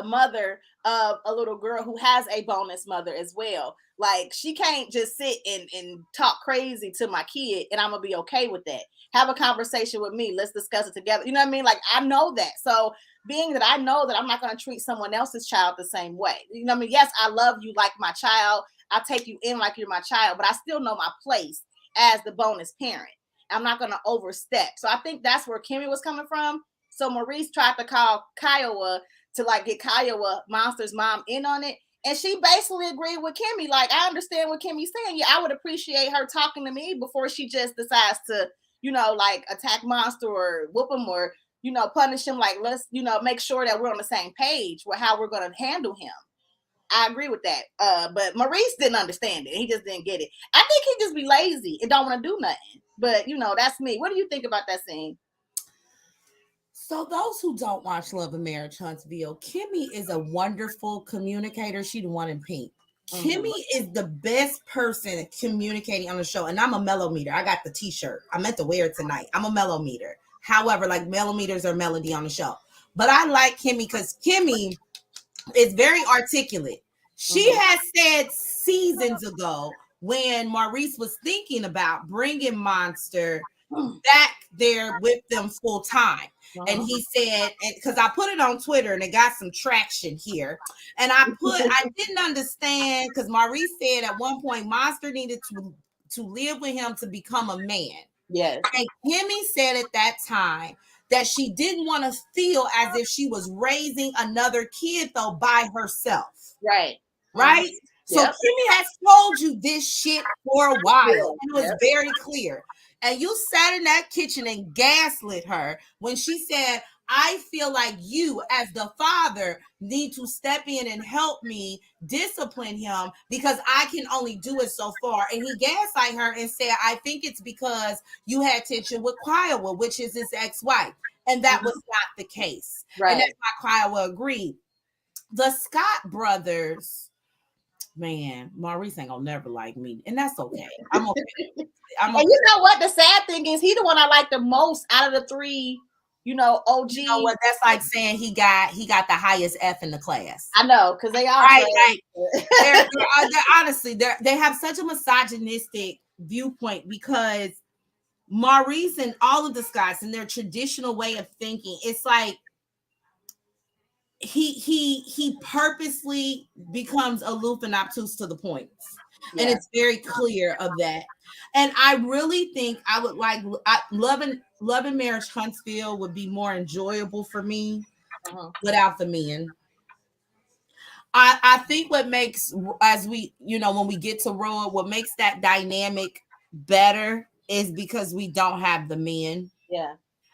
mother of a little girl who has a bonus mother as well, like she can't just sit and talk crazy to my kid and I'm gonna be okay with that. Have a conversation with me. Let's discuss it together. You know what I mean? Like I know that. So being that I know that I'm not gonna treat someone else's child the same way. You know what I mean? Yes, I love you like my child. I'll take you in like you're my child, but I still know my place as the bonus parent. I'm not going to overstep. So I think that's where Kimmy was coming from. So Maurice tried to call Kiowa to like get Kiowa, Monster's mom, in on it. And she basically agreed with Kimmy. Like, I understand what Kimmy's saying. Yeah, I would appreciate her talking to me before she just decides to, like attack Monster or whoop him or, punish him. Like, let's, make sure that we're on the same page with how we're going to handle him. I agree with that. But Maurice didn't understand it. He just didn't get it. I think he just be lazy and don't want to do nothing. But, that's me. What do you think about that scene? So those who don't watch Love and Marriage Huntsville, Kimmy is a wonderful communicator. She the one in pink. Mm-hmm. Kimmy is the best person communicating on the show. And I'm a mellow meter. I got the t-shirt. I meant to wear it tonight. I'm a mellow meter. However, like mellow meters are melody on the show. But I like Kimmy because Kimmy is very articulate. She has said seasons ago when Maurice was thinking about bringing Monster back there with them full time. And he said, because I put it on Twitter and it got some traction here. And I didn't understand because Maurice said at one point Monster needed to live with him to become a man. Yes. And Kimmy said at that time that she didn't want to feel as if she was raising another kid though by herself. Right. Right? So yep. Kimmy has told you this shit for a while. And it was very clear. And you sat in that kitchen and gaslit her when she said, I feel like you, as the father, need to step in and help me discipline him because I can only do it so far. And he gaslighted her and said, I think it's because you had tension with Kiowa, which is his ex-wife. And that was not the case. Right. And that's why Kiowa agreed. The Scott brothers, man, Maurice ain't gonna never like me. And that's okay. I'm okay. And you know what? The sad thing is, he the one I like the most out of the three, OG. You know what? That's like saying he got the highest F in the class. I know, because they all right. they're honestly, they have such a misogynistic viewpoint because Maurice and all of the Scotts and their traditional way of thinking, it's like he purposely becomes aloof and obtuse to the points. Yeah. And it's very clear of that. And I really think I would like Love and Marriage Huntsville would be more enjoyable for me without the men. I think what makes, as we, when we get to RHOA, what makes that dynamic better is because we don't have the men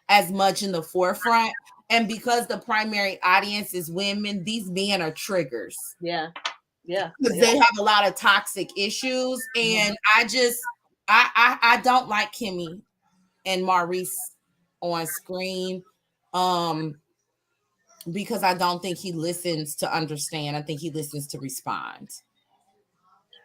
as much in the forefront. And because the primary audience is women, these men are triggers. Yeah. Because they have a lot of toxic issues. And I don't like Kimmy and Maurice on screen because I don't think he listens to understand. I think he listens to respond.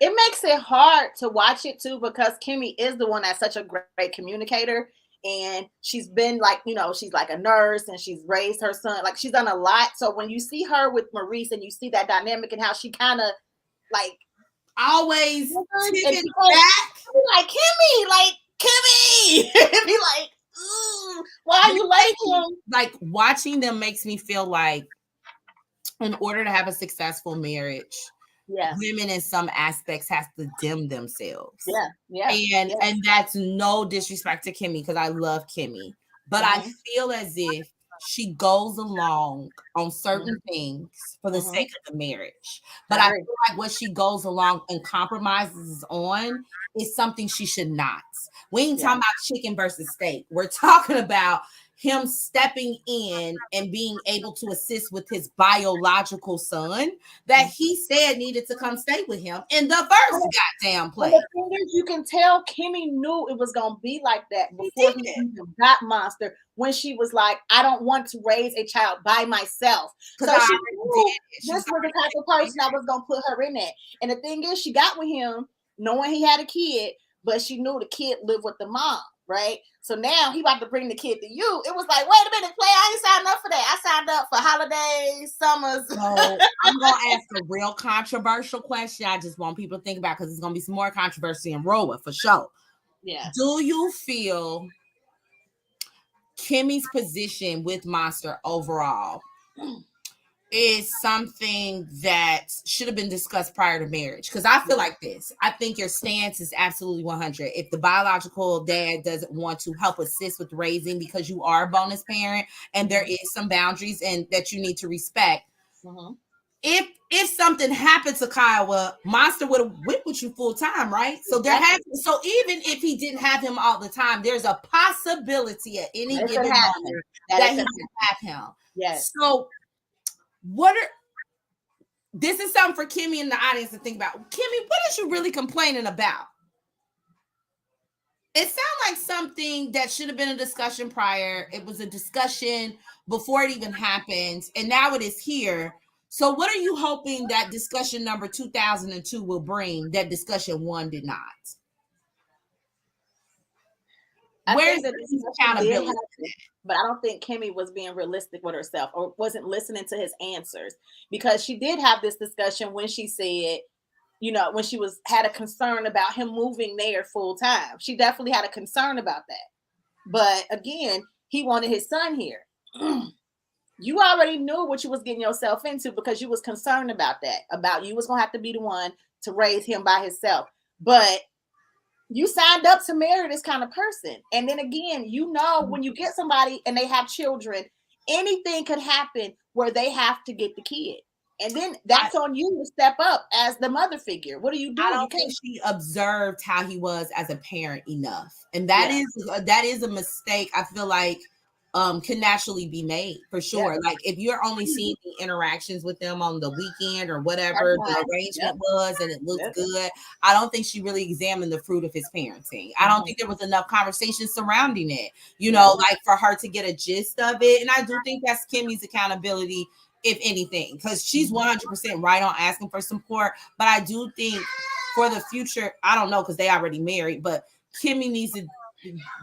It makes it hard to watch it too because Kimmy is the one that's such a great communicator. And she's been like, she's like a nurse and she's raised her son. Like she's done a lot. So when you see her with Maurice and you see that dynamic and how she kind of like always back, like Kimmy, be like, why are you like him? Like watching them makes me feel like in order to have a successful marriage, women in some aspects have to dim themselves. And that's no disrespect to Kimmy because I love Kimmy, but I feel as if she goes along on certain things for the sake of the marriage. But I feel like what she goes along and compromises on is something she should not. We ain't talking about chicken versus steak. We're talking about him stepping in and being able to assist with his biological son that he said needed to come stay with him in the first goddamn place. The thing is, you can tell Kimmy knew it was going to be like that before he even got Monster when she was like, I don't want to raise a child by myself. So she knew this was the type of person I was going to put her in at. And the thing is, she got with him knowing he had a kid, but she knew the kid lived with the mom. Right. So now he about to bring the kid to you. It was like, wait a minute, play. I ain't signed up for that. I signed up for holidays, summers. So I'm going to ask a real controversial question. I just want people to think about because there's going to be some more controversy in RHOA for sure. Yeah. Do you feel Kimmy's position with Monster overall is something that should have been discussed prior to marriage? Because I feel like this. I think your stance is absolutely 100. If the biological dad doesn't want to help assist with raising because you are a bonus parent and there is some boundaries and that you need to respect. If something happened to Kiowa, Monster would have went with you full time, right? So so even if he didn't have him all the time, there's a possibility at any given moment that he would have him. Yes. So this is something for Kimmy and the audience to think about. Kimmy, what is you really complaining about? It sounds like something that should have been a discussion prior. It was a discussion before it even happened, and now it is here. So what are you hoping that discussion number 2002 will bring that discussion 1 did not? Where's the accountability? But I don't think Kimmy was being realistic with herself or wasn't listening to his answers because she did have this discussion when she said, when she had a concern about him moving there full time. She definitely had a concern about that. But again, he wanted his son here. You already knew what you was getting yourself into because you was concerned about that, about you was going to have to be the one to raise him by himself. But you signed up to marry this kind of person. And then again, when you get somebody and they have children, anything could happen where they have to get the kid. And then that's on you to step up as the mother figure. What do you do? I don't think she observed how he was as a parent enough. And that is a mistake. I feel like can naturally be made for sure. Like if you're only seeing the interactions with them on the weekend or whatever the arrangement was and it looks good, I don't think she really examined the fruit of his parenting. I don't think there was enough conversation surrounding it, you know, like for her to get a gist of it. And I do think that's Kimmy's accountability, if anything, because she's 100% right on asking for support. But I do think for the future, I don't know, because they already married, but Kimmy needs to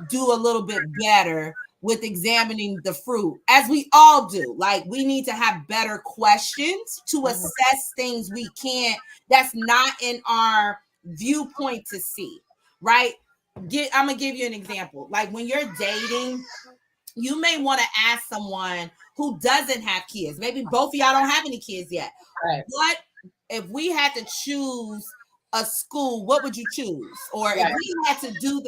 do a little bit better with examining the fruit, as we all do. Like we need to have better questions to assess things we can't, that's not in our viewpoint to see, right? I'm gonna give you an example. Like when you're dating, you may want to ask someone who doesn't have kids. Maybe both of y'all don't have any kids yet. Right. What if we had to choose a school? What would you choose? Or if we had to do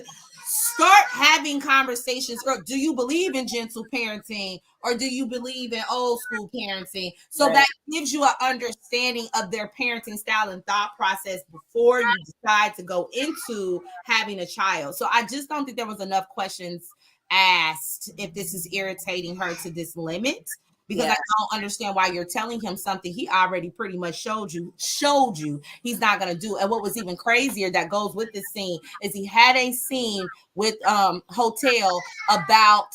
start having conversations. Or do you believe in gentle parenting, or do you believe in old school parenting? So that gives you an understanding of their parenting style and thought process before you decide to go into having a child. So I just don't think there was enough questions asked if this is irritating her to this limit, because I don't understand why you're telling him something he already pretty much showed you he's not going to do. And what was even crazier that goes with this scene is he had a scene with Hotel about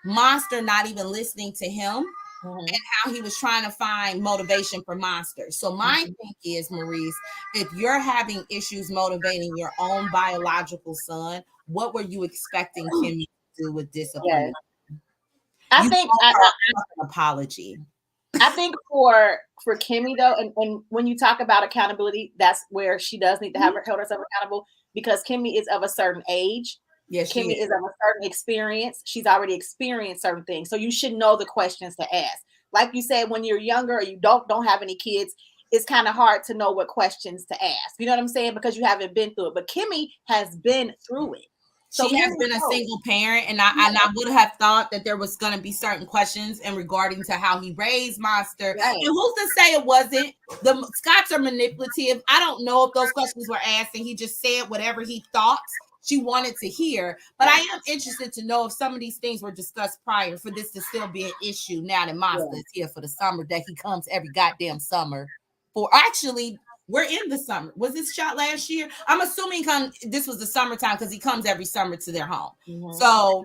Monster not even listening to him and how he was trying to find motivation for Monster. So my thing is, Maurice, if you're having issues motivating your own biological son, what were you expecting Kimmy to do with discipline? I think an apology. I think for Kimmy though, and when you talk about accountability, that's where she does need to have hold herself accountable, because Kimmy is of a certain age. Yes, Kimmy is of a certain experience. She's already experienced certain things, so you should know the questions to ask. Like you said, when you're younger or you don't have any kids, it's kind of hard to know what questions to ask. You know what I'm saying? Because you haven't been through it. But Kimmy has been through it. So she has been a single parent, and I would have thought that there was going to be certain questions in regarding to how he raised Monster. Right. And who's to say it wasn't? The Scotts are manipulative. I don't know if those questions were asked and he just said whatever he thought she wanted to hear. But I am interested to know if some of these things were discussed prior for this to still be an issue now that Monster is here for the summer, that he comes every goddamn summer. For actually, we're in the summer. Was this shot last year? I'm assuming this was the summertime because he comes every summer to their home. So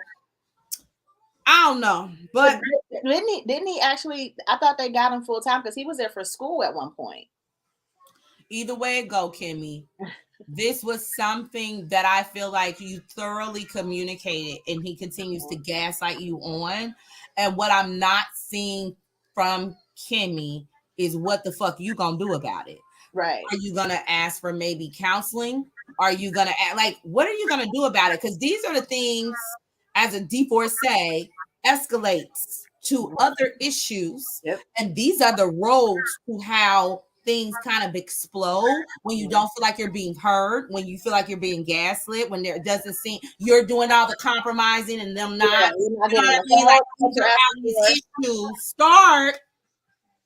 I don't know, but didn't he actually? I thought they got him full time because he was there for school at one point. Either way it go, Kimmy, this was something that I feel like you thoroughly communicated, and he continues to gaslight you on. And what I'm not seeing from Kimmy is what the fuck you gonna do about it. Right. Are you going to ask for maybe counseling? Are you going to what are you going to do about it? Because these are the things, as a divorcee, escalates to other issues. Yep. And these are the roads to how things kind of explode when you don't feel like you're being heard, when you feel like you're being gaslit, when there doesn't seem you're doing all the compromising and them not. You know what I mean? Like, these are how these issues start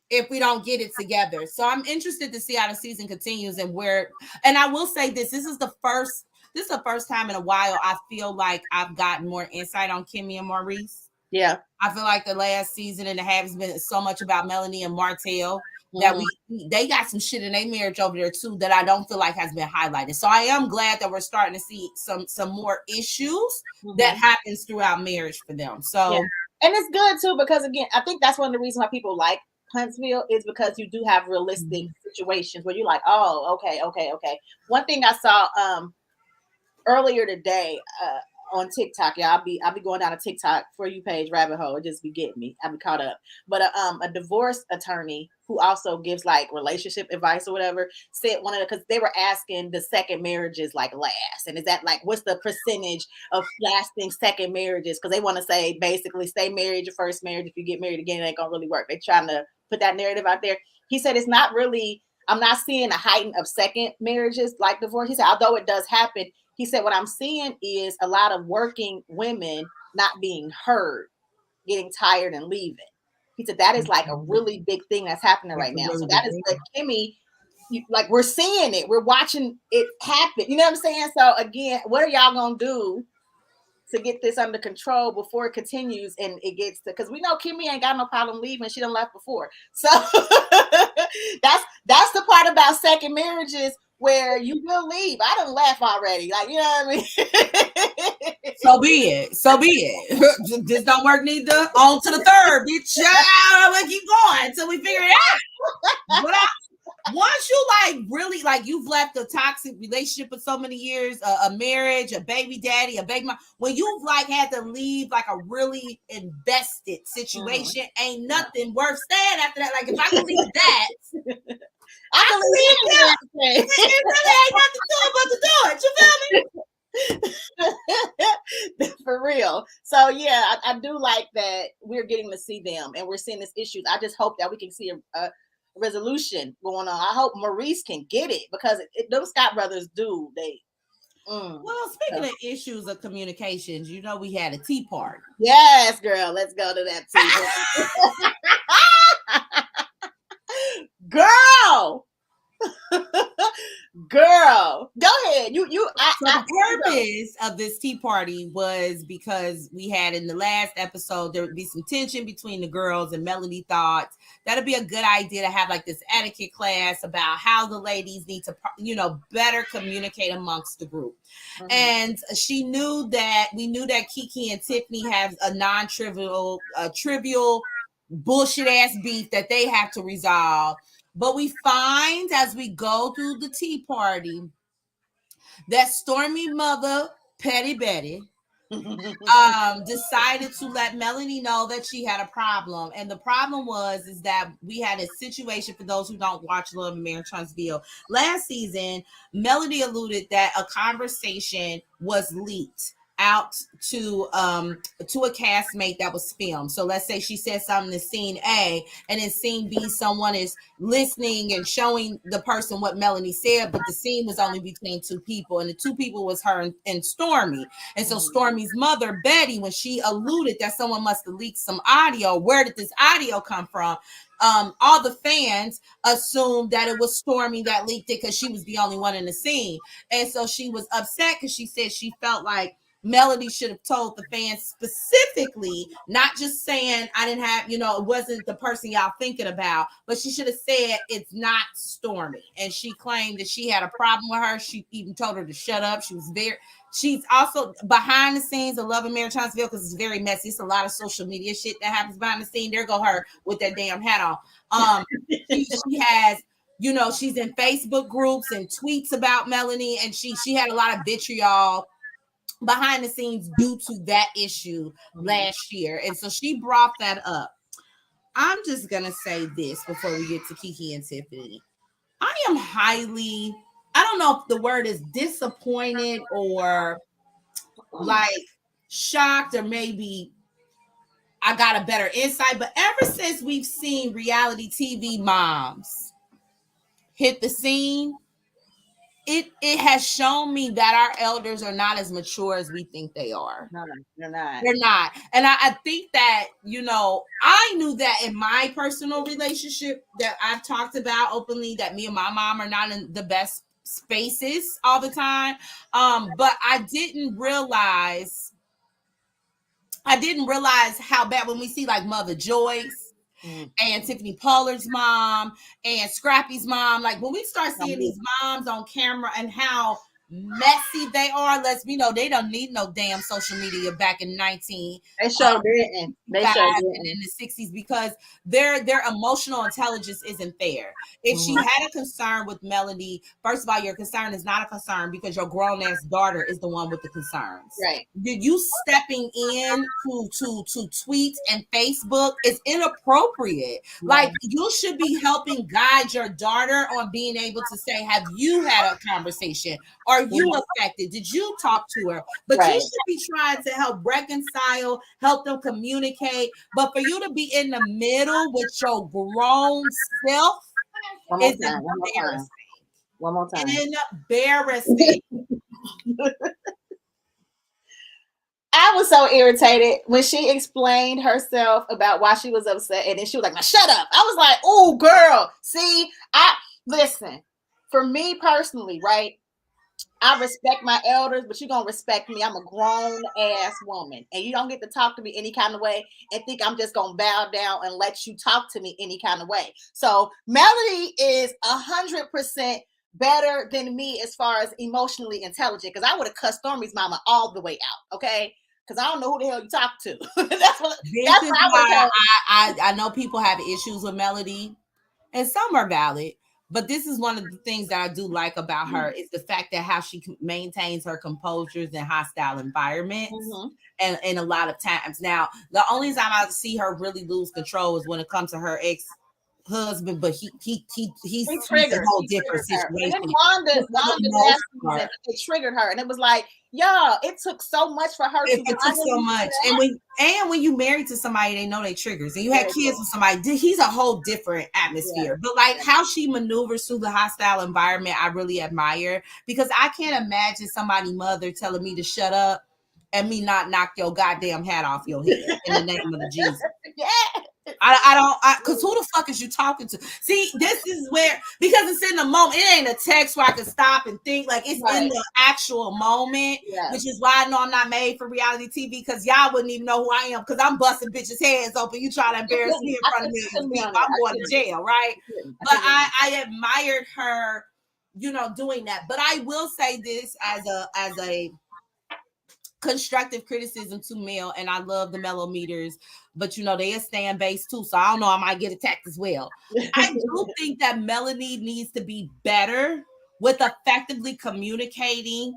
if we don't get it together. So I'm interested to see how the season continues and I will say this is the first time in a while I feel like I've gotten more insight on Kimmy and Maurice. Yeah. I feel like the last season and a half has been so much about Melanie and Martell that they got some shit in their marriage over there too that I don't feel like has been highlighted. So I am glad that we're starting to see some more issues that happens throughout marriage for them. So and it's good too, because again, I think that's one of the reasons why people like Huntsville is because you do have realistic situations where you're like, oh, okay. One thing I saw earlier today on TikTok, I'll be going down a TikTok For You page rabbit hole. It just be getting me. I'll be caught up. But a divorce attorney who also gives like relationship advice or whatever said because they were asking the second marriages like last, and is that like what's the percentage of lasting second marriages? Because they want to say basically stay married your first marriage. If you get married again, it ain't gonna really work. They're trying to put that narrative out there. He said it's not really. I'm not seeing a heighten of second marriages like divorce. He said although it does happen. He said, what I'm seeing is a lot of working women not being heard, getting tired and leaving. He said, that is like a really big thing that's happening right now. So that is the Kimmy, like we're seeing it. We're watching it happen. You know what I'm saying? So again, what are y'all going to do to get this under control before it continues and it gets to, because we know Kimmy ain't got no problem leaving. She done left before. So that's the part about second marriages where you will leave. I done left already. Like, you know what I mean? So be it. This don't work neither. On to the third, bitch. We'll keep going until we figure it out. But once you like really like you've left a toxic relationship for so many years, a marriage, a baby daddy, a baby mom, when you've like had to leave like a really invested situation, ain't nothing worth staying after that. Like if I can leave that, I can leave it. It really ain't nothing to it but to do it. You feel me? For real. So yeah, I do like that we're getting to see them and we're seeing these issues. I just hope that we can see a resolution going on. I hope Maurice can get it because those Scott brothers do. Well, speaking of issues of communications, you know we had a tea party. Yes, girl. Let's go to that tea party. Girl. Girl, go ahead. The purpose of this tea party was because we had in the last episode there would be some tension between the girls, and Melanie thought that'd be a good idea to have like this etiquette class about how the ladies need to, better communicate amongst the group. Mm-hmm. And we knew that Kiki and Tiffany have a non-trivial, trivial bullshit ass beef that they have to resolve. But we find as we go through the tea party that Stormy mother, Petty Betty, decided to let Melanie know that she had a problem. And the problem is that we had a situation, for those who don't watch Love and Marriage Huntsville, last season, Melanie alluded that a conversation was leaked out to a castmate that was filmed. So let's say she said something in scene A, and in scene B, someone is listening and showing the person what Melanie said, but the scene was only between two people, and the two people was her and Stormy. And so Stormy's mother, Betty, when she alluded that someone must have leaked some audio, where did this audio come from? All the fans assumed that it was Stormy that leaked it because she was the only one in the scene. And so she was upset because she said she felt like Melody should have told the fans specifically, not just saying I didn't have, it wasn't the person y'all thinking about, but she should have said it's not Stormy. And she claimed that she had a problem with her. She even told her to shut up. She's also behind the scenes of Love and Marriage Huntsville because it's very messy. It's a lot of social media shit that happens behind the scene. There go her with that damn hat on. She has, she's in Facebook groups and tweets about Melanie, and she had a lot of vitriol behind the scenes due to that issue last year. And so she brought that up. I'm just going to say this before we get to Kiki and Tiffany. I am I don't know if the word is disappointed or like shocked, or maybe I got a better insight, but ever since we've seen reality TV moms hit the scene, it has shown me that our elders are not as mature as we think they are. No, they're not. They're not. And I think that, I knew that in my personal relationship that I've talked about openly, that me and my mom are not in the best spaces all the time. But I didn't realize how bad when we see like Mother Joyce and Tiffany Pollard's mom and Scrappy's mom, like when we start seeing these moms on camera and how messy they are, they don't need no damn social media back in 19. They sure didn't. They sure didn't in the 60s, because their emotional intelligence isn't there. If she had a concern with Melody, first of all, your concern is not a concern because your grown ass daughter is the one with the concerns. Right. You stepping in to tweets and Facebook is inappropriate. Like you should be helping guide your daughter on being able to say, have you had a conversation? Are you affected? Did you talk to her? But you should be trying to help reconcile, help them communicate. But for you to be in the middle with your grown self is embarrassing. One more time. Embarrassing. I was so irritated when she explained herself about why she was upset, and then she was like, "Now shut up." I was like, "Oh, girl, see, listen." For me personally, right? I respect my elders, but you're going to respect me. I'm a grown ass woman, and you don't get to talk to me any kind of way and think I'm just going to bow down and let you talk to me any kind of way. So Melody is 100% better than me as far as emotionally intelligent, because I would have cussed Stormy's mama all the way out. Okay. Because I don't know who the hell you talk to. That's why I know people have issues with Melody, and some are valid. But this is one of the things that I do like about her is the fact that how she maintains her composures in hostile environments. And a lot of times now, the only time I see her really lose control is when it comes to her ex-husband, but he's a whole different situation. And then Wanda it triggered her, and it was like, y'all, it took so much for her. It took so much, and when you married to somebody, they know they triggers, and you had kids with somebody. He's a whole different atmosphere. But like how she maneuvers through the hostile environment, I really admire, because I can't imagine somebody's mother telling me to shut up and me not knock your goddamn hat off your head in the name of the Jesus. I don't, because who the fuck is you talking to? See, this is where, because it's in the moment. It ain't a text where I can stop and think. Like, it's in the actual moment, which is why I know I'm not made for reality TV, because y'all wouldn't even know who I am, because I'm busting bitches' heads open. You try to embarrass me in front of millions of people, I'm going to jail, right? But I admired her, doing that. But I will say this as a constructive criticism to Mel, and I love the mellow meters, but they are stand based too, so I don't know, I might get attacked as well. I do think that Melanie needs to be better with effectively communicating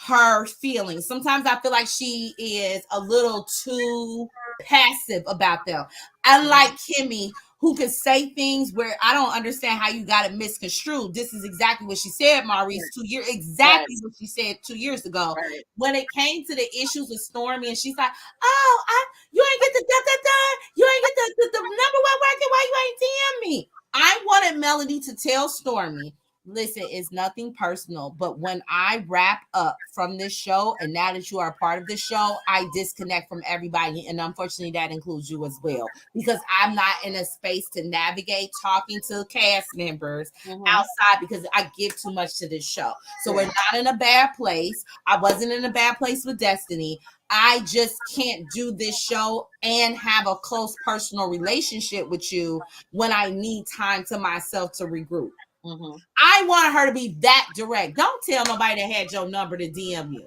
her feelings. Sometimes I feel like she is a little too passive about them. Unlike Kimmy, who can say things where I don't understand how you got it misconstrued. This is exactly what she said, Maurice, 2 years, exactly what she said 2 years ago. When it came to the issues with Stormy, and she's like, oh, you ain't get the done. You ain't get the number one working. Why you ain't DM me? I wanted Melody to tell Stormy, listen, it's nothing personal, but when I wrap up from this show, and now that you are a part of this show, I disconnect from everybody, and unfortunately that includes you as well, because I'm not in a space to navigate talking to cast members outside, because I give too much to this show. So we're not in a bad place. I wasn't in a bad place with Destiny. I just can't do this show and have a close personal relationship with you when I need time to myself to regroup. I want her to be that direct. Don't tell nobody that had your number to DM you.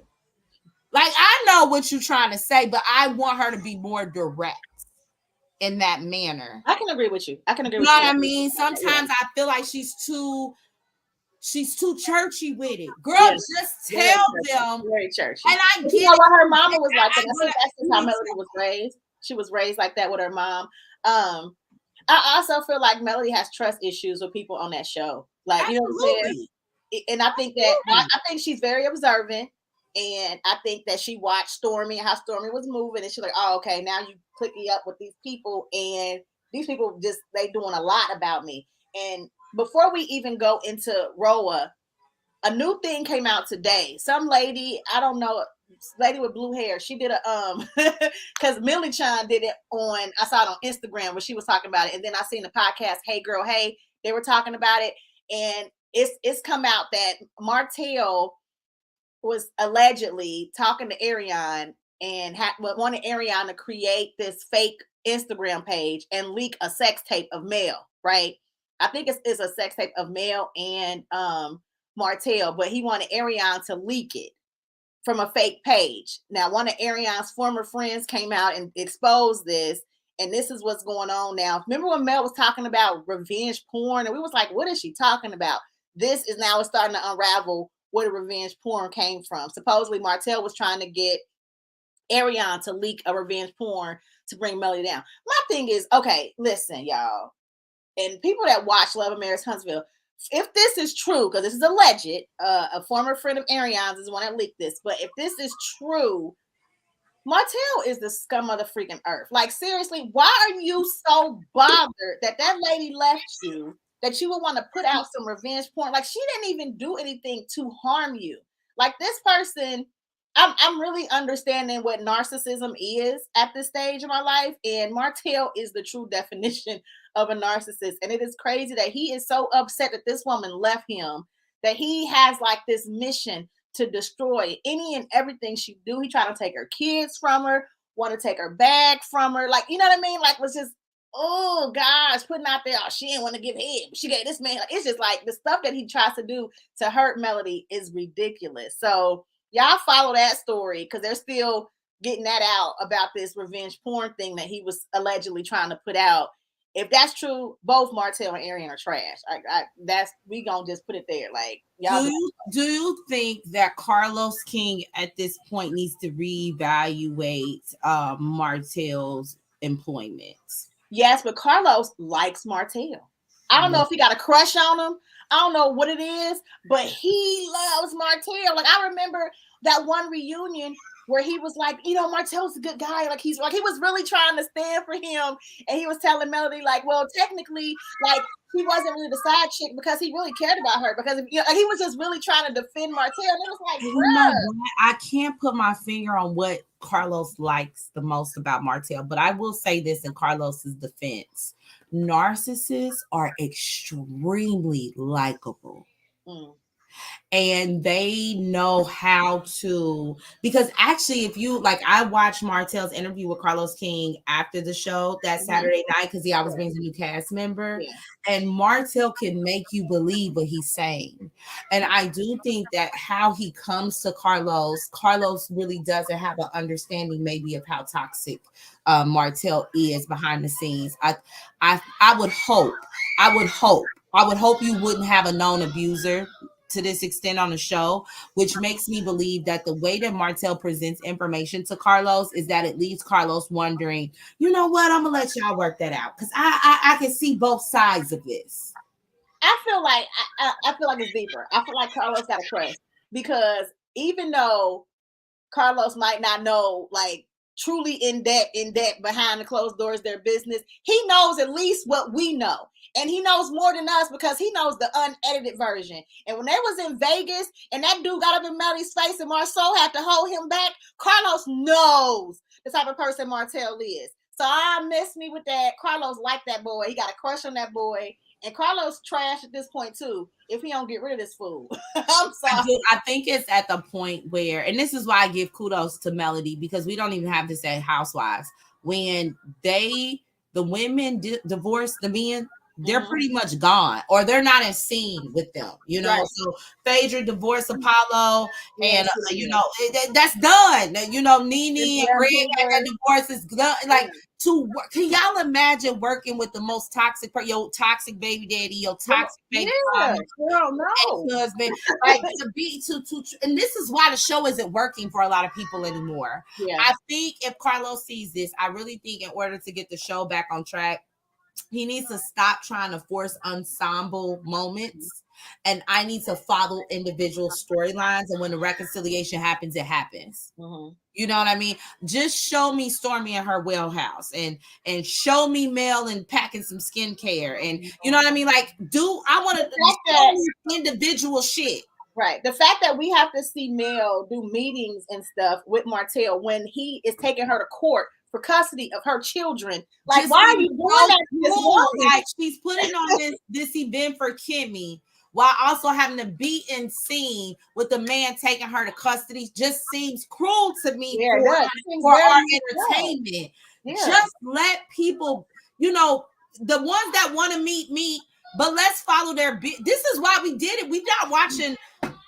Like, I know what you're trying to say, but I want her to be more direct in that manner. I can agree with you. You know what I mean? Sometimes I feel like she's too churchy with it. Girl, just tell them. Very churchy. And I get what her mama was like. And I think that's just how Melody was raised. She was raised like that with her mom. I also feel like Melody has trust issues with people on that show. Like, you know what I'm saying? And I think that I think she's very observant, and I think that she watched Stormy and how Stormy was moving, and she's like, oh, okay, now you clicking up with these people, and these people they doing a lot about me. And before we even go into RHOA, a new thing came out today. Some lady, I don't know, lady with blue hair, she did a because Millie Chan did it I saw it on Instagram where she was talking about it, and then I seen the podcast Hey Girl Hey, they were talking about it, and it's come out that Martell was allegedly talking to Ariane and wanted Ariane to create this fake Instagram page and leak a sex tape of Mel, right? I think it's a sex tape of Mel and Martell, but he wanted Ariane to leak it from a fake page. Now, one of Ariane's former friends came out and exposed this, and this is what's going on now. Remember when Mel was talking about revenge porn, and we was like, what is she talking about? This is now starting to unravel where the revenge porn came from. Supposedly, Martell was trying to get Ariane to leak a revenge porn to bring Melody down. My thing is, okay, listen, y'all, and people that watch Love and Marriage Huntsville, if this is true, because this is alleged, a former friend of Ariane's is the one that leaked this, but if this is true, Martell is the scum of the freaking earth. Like, seriously, why are you so bothered that lady left you, that you would want to put out some revenge porn? Like, she didn't even do anything to harm you. Like, this person, I'm really understanding what narcissism is at this stage of my life, and Martell is the true definition of a narcissist. And it is crazy that he is so upset that this woman left him, that he has like this mission to destroy any and everything she do. He trying to take her kids from her, want to take her bag from her. Like, you know what I mean? Like, was just, oh gosh, putting out there, oh, she didn't want to give head. She gave this man. Like, it's just like the stuff that he tries to do to hurt Melody is ridiculous. So y'all follow that story because they're still getting that out about this revenge porn thing that he was allegedly trying to put out. If that's true, both Martell and Arian are trash. We gonna just put it there. Like, y'all. Do you think that Carlos King at this point needs to reevaluate Martell's employment? Yes, but Carlos likes Martell. I don't know if he got a crush on him. I don't know what it is, but he loves Martell. Like, I remember that one reunion where he was like, you know, Martell's a good guy. Like, he was really trying to stand for him. And he was telling Melody, like, well, technically, like, he wasn't really the side chick because he really cared about her. Because, you know, he was just really trying to defend Martell. And it was like, I can't put my finger on what Carlos likes the most about Martell, but I will say this in Carlos's defense. Narcissists are extremely likable. And they know how to, because actually, if you like, I watched Martell's interview with Carlos King after the show that Saturday night because he always brings a new cast member, and Martell can make you believe what he's saying. And I do think that how he comes to Carlos really doesn't have an understanding maybe of how toxic Martell is behind the scenes. I would hope you wouldn't have a known abuser to this extent on the show, which makes me believe that the way that Martell presents information to Carlos is that it leaves Carlos wondering, you know what, I'm gonna let y'all work that out because I can see both sides of this. I feel like it's deeper. I feel like Carlos got a crush because even though Carlos might not know, like, truly in depth behind the closed doors their business, he knows at least what we know. And he knows more than us because he knows the unedited version. And when they was in Vegas and that dude got up in Melody's face and Marceau had to hold him back, Carlos knows the type of person Martell is. So I miss me with that. Carlos liked that boy. He got a crush on that boy. And Carlos trash at this point too, if he don't get rid of this fool. I'm sorry. I think it's at the point where, and this is why I give kudos to Melody, because we don't even have to say Housewives. When the women divorce the men, they're pretty much gone, or they're not in scene with them, you know. Right. So Phaedra divorced Apollo, and you know that's done. You know, Nene and Greg had that divorce is done. Like, can y'all imagine working with the most toxic, your toxic baby daddy, your toxic baby husband, like to be to, and this is why the show isn't working for a lot of people anymore. Yeah. I think if Carlos sees this, I really think in order to get the show back on track, he needs to stop trying to force ensemble moments, and I need to follow individual storylines. And when the reconciliation happens, it happens. You know what I mean? Just show me Stormy in her well house, and show me Mel and packing some skincare, and you know what I mean? Like, I want to individual shit. Right. The fact that we have to see Mel do meetings and stuff with Martell when he is taking her to court for custody of her children. Like, just why are you doing that? Like, she's putting on this event for Kimmy while also having to be in scene with the man taking her to custody. Just seems cruel to me for our entertainment. Yeah. Just let people, you know, the ones that want to meet, but let's follow their this is why we did it. We're not watching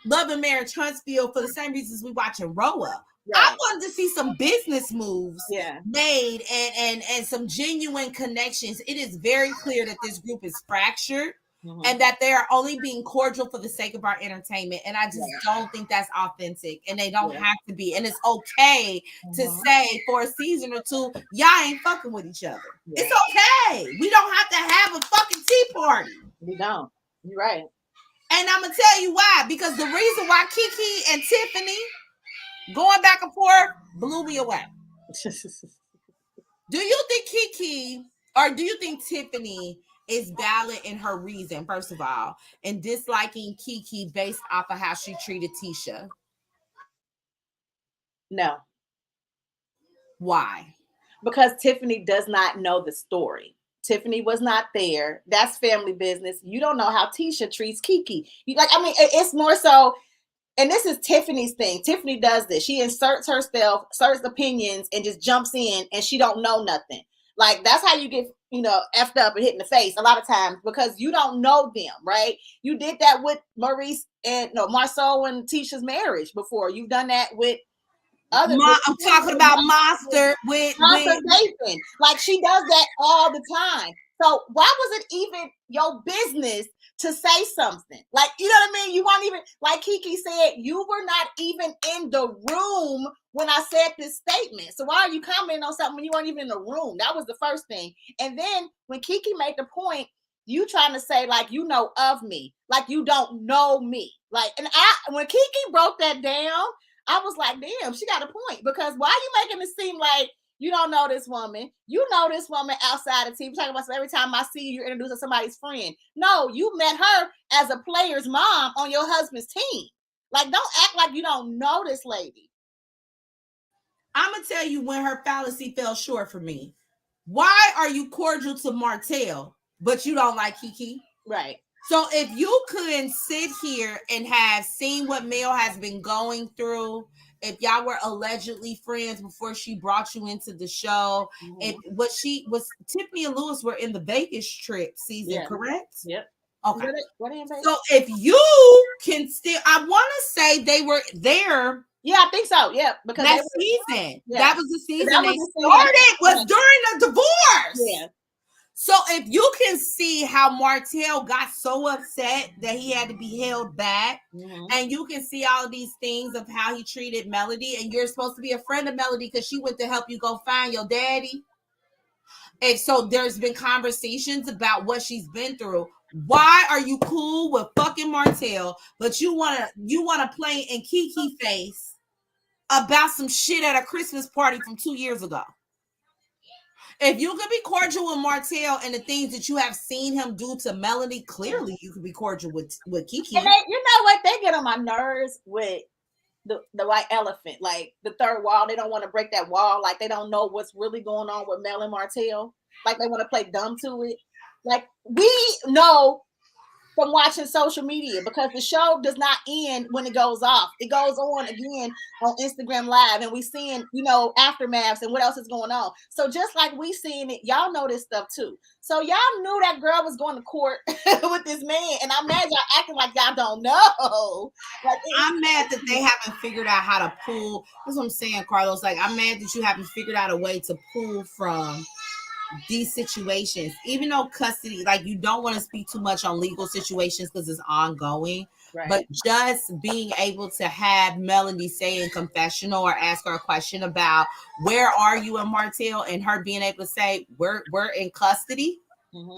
Love and Marriage Huntsville for the same reasons we watching RHOA. Right. I wanted to see some business moves made and some genuine connections. It is very clear that this group is fractured and that they are only being cordial for the sake of our entertainment. And I just don't think that's authentic, and they don't have to be. And it's okay to say for a season or two, y'all ain't fucking with each other. It's okay. We don't have to have a fucking tea party. We don't. You're right. And I'm going to tell you why. Because the reason why Kiki and Tiffany going back and forth blew me away. Do you think Kiki, or do you think Tiffany is valid in her reason, first of all, in disliking Kiki based off of how she treated Tisha? No. Why? Because Tiffany does not know the story. Tiffany was not there. That's family business. You don't know how Tisha treats Kiki. It's more so and this is Tiffany's thing. Tiffany does this. She inserts herself, inserts opinions, and just jumps in, and she don't know nothing. Like, that's how you get, effed up and hit in the face a lot of times, because you don't know them, right? You did that with Marceau and Tisha's marriage before. You've done that with other. I'm talking about Monster with Nathan. Like, she does that all the time. So why was it even your business to say something? Like, you know what I mean? You weren't even, like Kiki said, you were not even in the room when I said this statement. So why are you commenting on something when you weren't even in the room? That was the first thing. And then when Kiki made the point, you trying to say, like, you know of me, like you don't know me. Like, and when Kiki broke that down, I was like, damn, she got a point. Because why are you making it seem like you don't know this woman? You know this woman outside of TV. Talking about every time I see you, you're introducing somebody's friend. No, you met her as a player's mom on your husband's team. Like, don't act like you don't know this lady. I'm going to tell you when her fallacy fell short for me. Why are you cordial to Martell, but you don't like Kiki? Right. So if you couldn't sit here and have seen what Mel has been going through, if y'all were allegedly friends before she brought you into the show, if Tiffany and Lewis were in the Vegas trip season, correct? Yep. Okay. What so if you can still, I want to say they were there. Yeah, I think so. Yeah, because that season, that was the season that they started was during the divorce. Yeah. So if you can see how Martell got so upset that he had to be held back, and you can see all these things of how he treated Melody, and you're supposed to be a friend of Melody because she went to help you go find your daddy. And so there's been conversations about what she's been through. Why are you cool with fucking Martell, but you wanna play in Kiki face about some shit at a Christmas party from 2 years ago? If you could be cordial with Martell and the things that you have seen him do to Melody, clearly you could be cordial with Kiki. And you know what? They get on my nerves with the white elephant, like the third wall. They don't want to break that wall. Like, they don't know what's really going on with Mel and Martell. Like, they want to play dumb to it. Like, we know from watching social media, because the show does not end when it goes off. It goes on again on Instagram Live, and we seeing, aftermaths and what else is going on. So just like we seeing it, y'all know this stuff too. So y'all knew that girl was going to court with this man, and I'm mad y'all acting like y'all don't know. Like, I'm mad that they haven't figured out how to pull. That's what I'm saying, Carlos. Like, I'm mad that you haven't figured out a way to pull from these situations, even though custody, like, you don't want to speak too much on legal situations because it's ongoing, right? But just being able to have Melody say in confessional or ask her a question about where are you in Martell, and her being able to say we're in custody.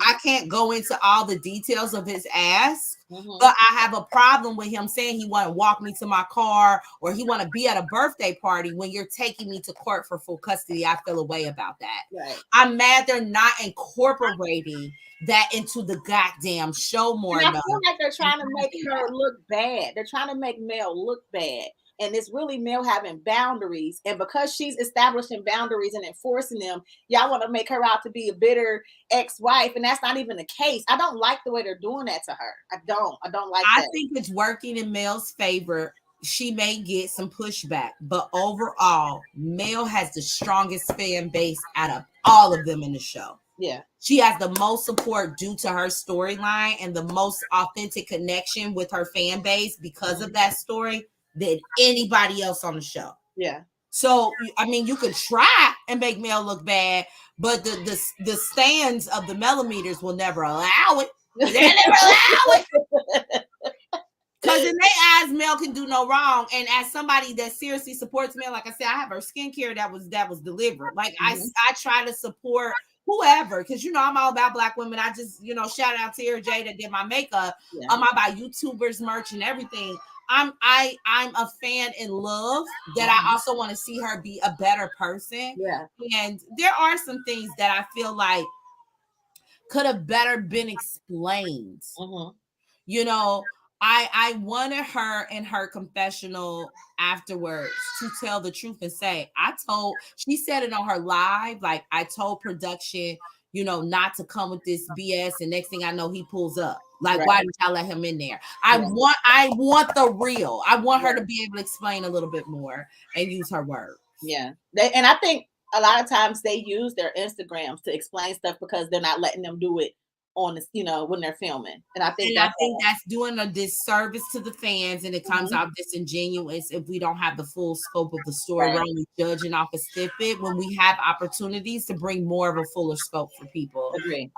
I can't go into all the details of his ask, but I have a problem with him saying he want to walk me to my car or he want to be at a birthday party when you're taking me to court for full custody. I feel a way about that. Right. I'm mad they're not incorporating that into the goddamn show more. And I feel like they're trying to make her look bad. They're trying to make Mel look bad. And it's really Mel having boundaries. And because she's establishing boundaries and enforcing them, y'all want to make her out to be a bitter ex-wife. And that's not even the case. I don't like the way they're doing that to her. I don't like that. I think it's working in Mel's favor. She may get some pushback, but overall, Mel has the strongest fan base out of all of them in the show. Yeah. She has the most support due to her storyline and the most authentic connection with her fan base because of that story than anybody else on the show. Yeah. So, I mean, you could try and make Mel look bad, but the stands of the millimeters will never allow it. They never allow it. Because in their eyes, Mel can do no wrong. And as somebody that seriously supports Mel, like I said, I have her skincare that was delivered. Like, I try to support whoever, because I'm all about Black women. I just, shout out to Tara J that did my makeup. Yeah. I'm about YouTubers merch and everything. I'm a fan in love that I also want to see her be a better person. Yeah. And there are some things that I feel like could have better been explained. I wanted her in her confessional afterwards to tell the truth and say, she said it on her live, like, I told production, not to come with this BS. And next thing I know, he pulls up. Like, why did y'all let him in there? I want the real. I want her to be able to explain a little bit more and use her words. Yeah. And I think a lot of times they use their Instagrams to explain stuff because they're not letting them do it on this, when they're filming. And I think that's doing a disservice to the fans, and it comes out disingenuous if we don't have the full scope of the story. We're only judging off a snippet when we have opportunities to bring more of a fuller scope for people. Agree.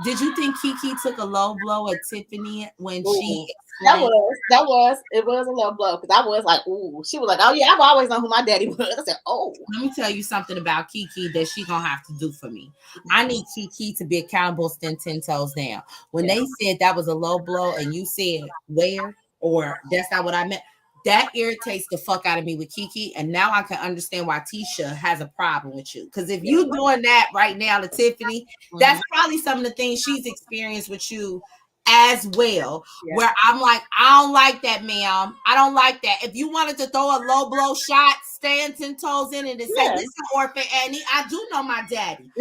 Did you think Kiki took a low blow at Tiffany when she it was a low blow, because I was like, ooh, she was like, oh yeah, I've always known who my daddy was. I said, oh, let me tell you something about Kiki that she gonna have to do for me. I need Kiki to be accountable, stand 10 toes down. When they said that was a low blow and you said where, or that's not what I meant, that irritates the fuck out of me with Kiki. And now I can understand why Tisha has a problem with you. Because if you doing that right now to Tiffany, that's probably some of the things she's experienced with you as well, where I'm like, I don't like that, ma'am. I don't like that. If you wanted to throw a low blow shot, stand 10 toes in it and say, listen, Orphan Annie, I do know my daddy.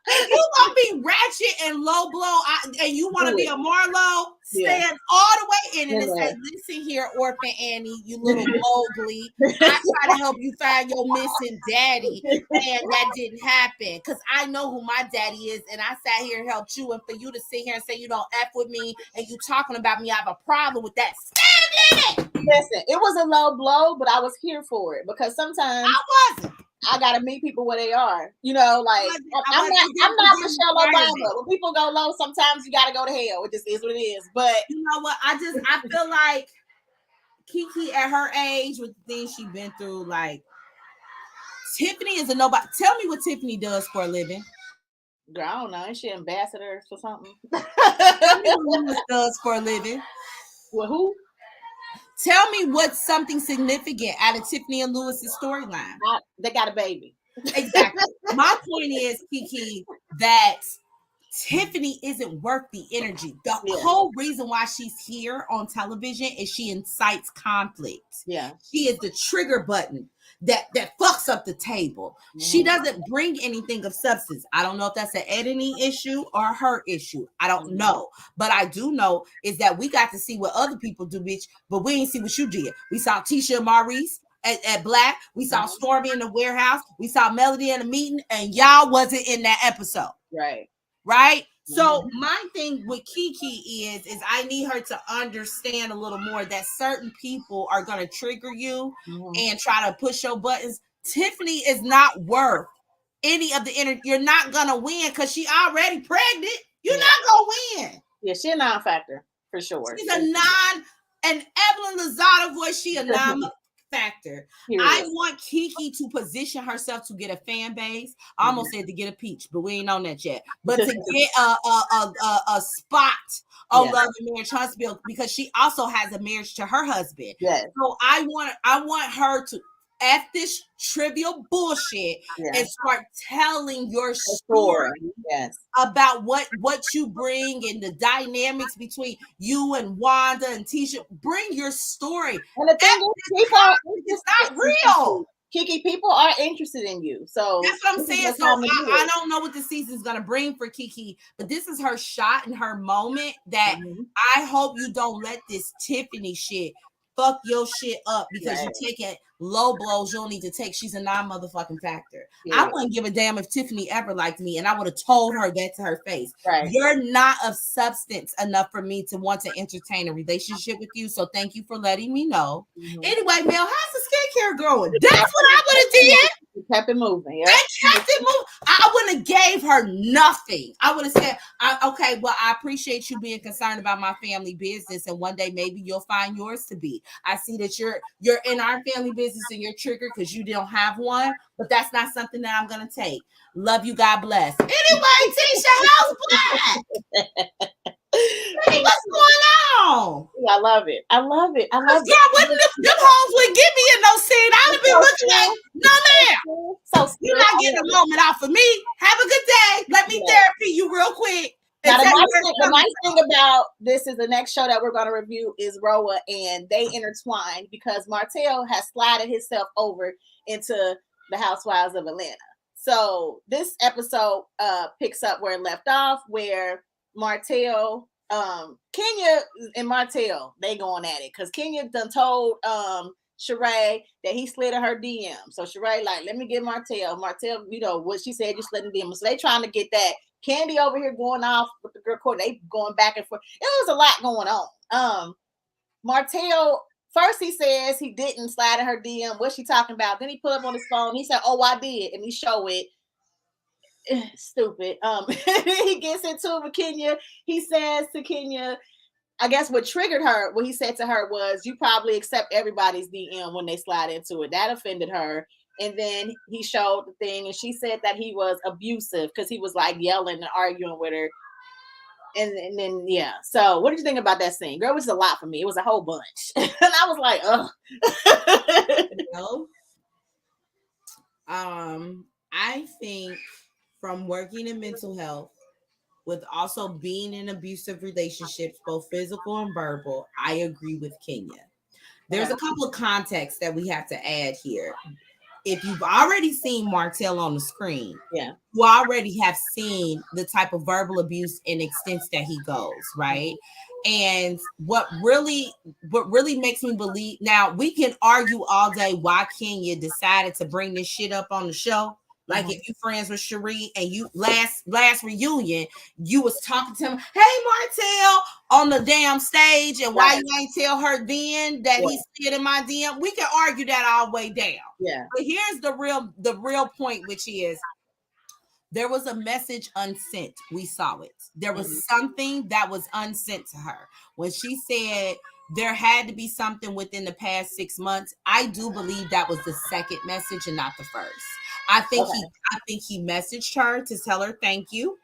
If you want to be ratchet and low blow, and you want to be a Marlo, stand all the way in it and say, listen here, Orphan Annie, you little Mowgli. I try to help you find your missing daddy, and that didn't happen because I know who my daddy is, and I sat here and helped you, and for you to sit here and say you don't F with me and you talking about me, I have a problem with that. Stand in it. Listen, it was a low blow, but I was here for it because sometimes I wasn't. I gotta meet people where they are. Like I'm not Michelle Obama. When people go low, sometimes you gotta go to hell. It just is what it is. But you know what? I feel like Kiki at her age with the things she's been through, like Tiffany is a nobody. Tell me what Tiffany does for a living. Girl, I don't know. Is she ambassador for something? Tell me what Lewis does for a living. Well, who? Tell me what's something significant out of Tiffany and Lewis's storyline. They got a baby. Exactly. My point is, Kiki, that Tiffany isn't worth the energy. The whole reason why she's here on television is she incites conflict. Yeah. She is the trigger button that fucks up the table. She doesn't bring anything of substance. I don't know if that's an editing issue or her issue. I don't know. But I do know is that we got to see what other people do, bitch, but we ain't see what you did. We saw Tisha and Maurice at Black. We saw Stormy in the warehouse. We saw Melody in the meeting, and y'all wasn't in that episode. Right? So my thing with Kiki is I need her to understand a little more that certain people are going to trigger you and try to push your buttons. Tiffany is not worth any of the energy. You're not going to win because she already pregnant. You're not going to win. Yeah, she's a non-factor for sure. She's and Evelyn Lozada voice, she a non-factor. I want Kiki to position herself to get a fan base. I almost said to get a peach, but we ain't on that yet. But to get a spot on Love and Marriage Huntsville, because she also has a marriage to her husband. Yes. So I want her to F this trivial bullshit and start telling your story about what you bring and the dynamics between you and Wanda and Tisha. Bring your story. And the thing is, it's not real. Kiki, people are interested in you. So that's what I'm saying. So I don't know what the season's going to bring for Kiki, but this is her shot and her moment that I hope you don't let this Tiffany shit fuck your shit up because you're taking low blows you don't need to take. She's a non-motherfucking factor. I wouldn't give a damn if Tiffany ever liked me, and I would have told her that to her face. You're not of substance enough for me to want to entertain a relationship with you, so thank you for letting me know. Anyway, Mel, how's the skincare growing? That's what I would have did. You kept it moving. Yeah. I kept it moving. I wouldn't have gave her nothing. I would have said, okay, well, I appreciate you being concerned about my family business, and one day maybe you'll find yours to be. I see that you're in our family business and you're triggered because you don't have one, but that's not something that I'm going to take. Love you. God bless. Anyway, Tisha, how's Black? Hey, what's going on? I love it. I love it. Girl, them hoes would get me in no scene. I would be looking at no ma'am. So you're not getting a moment off of me. Have a good day. Let me therapy you real quick. Now, the nice thing about this is the next show that we're going to review is RHOA, and they intertwine because Martell has slided himself over into the Housewives of Atlanta. So this episode picks up where it left off, where Martell, Kenya and Martell, they going at it because Kenya done told Sheree that he slid in her DM. So Sheree like, let me get Martell. Martell, you know what she said, just let him DM. So they trying to get that. Candy over here going off with the girl court. They going back and forth. It was a lot going on. Martell, first he says he didn't slide in her DM. What's she talking about? Then he put up on his phone. He said, "Oh, I did," and he show it. Stupid. He gets into it with Kenya. He says to Kenya, I guess what triggered her, what he said to her was, "You probably accept everybody's DM when they slide into it." That offended her. And then he showed the thing, and she said that he was abusive because he was like yelling and arguing with her. And then yeah. So what did you think about that scene? Girl, it was a lot for me. It was a whole bunch. And I was like, ugh. I think from working in mental health with also being in abusive relationships, both physical and verbal, I agree with Kenya. There's a couple of contexts that we have to add here. If you've already seen Martell on the screen, you already have seen the type of verbal abuse and extents that he goes, right? And what really makes me believe, now we can argue all day why Kenya decided to bring this shit up on the show. Like if you friends with Cherie and you last reunion, you was talking to him, "Hey Martell," on the damn stage, and why you ain't tell her then that he slid in my DM? We can argue that all the way down. Yeah. But here's the real point, which is there was a message unsent. We saw it. There was something that was unsent to her. When she said there had to be something within the past 6 months, I do believe that was the second message and not the first. I think he messaged her to tell her thank you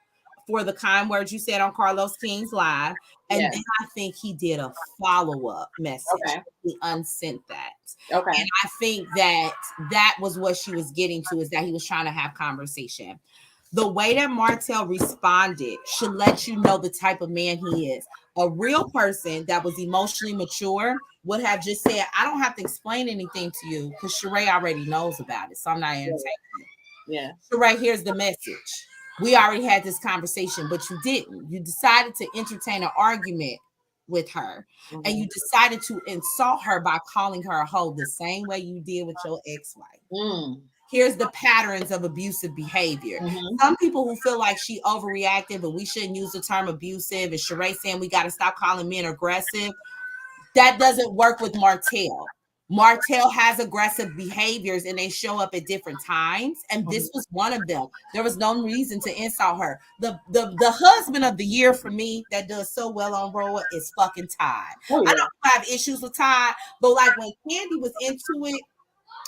for the kind words you said on Carlos King's live. And then I think he did a follow-up message. He unsent that. And I think that was what she was getting to, is that he was trying to have conversation. The way that Martell responded should let you know the type of man he is. A real person that was emotionally mature would have just said, "I don't have to explain anything to you because Sheree already knows about it, so I'm not entertaining it." Yeah. Sheree, here's the message. We already had this conversation, but you didn't. You decided to entertain an argument with her, and you decided to insult her by calling her a hoe the same way you did with your ex-wife. Here's the patterns of abusive behavior. Some people who feel like she overreacted, but we shouldn't use the term abusive, and Sheree saying we got to stop calling men aggressive. That doesn't work with Martell. Martell has aggressive behaviors and they show up at different times. And this was one of them. There was no reason to insult her. The husband of the year for me that does so well on RHOA is fucking Todd. I don't have issues with Todd, but like when Candy was into it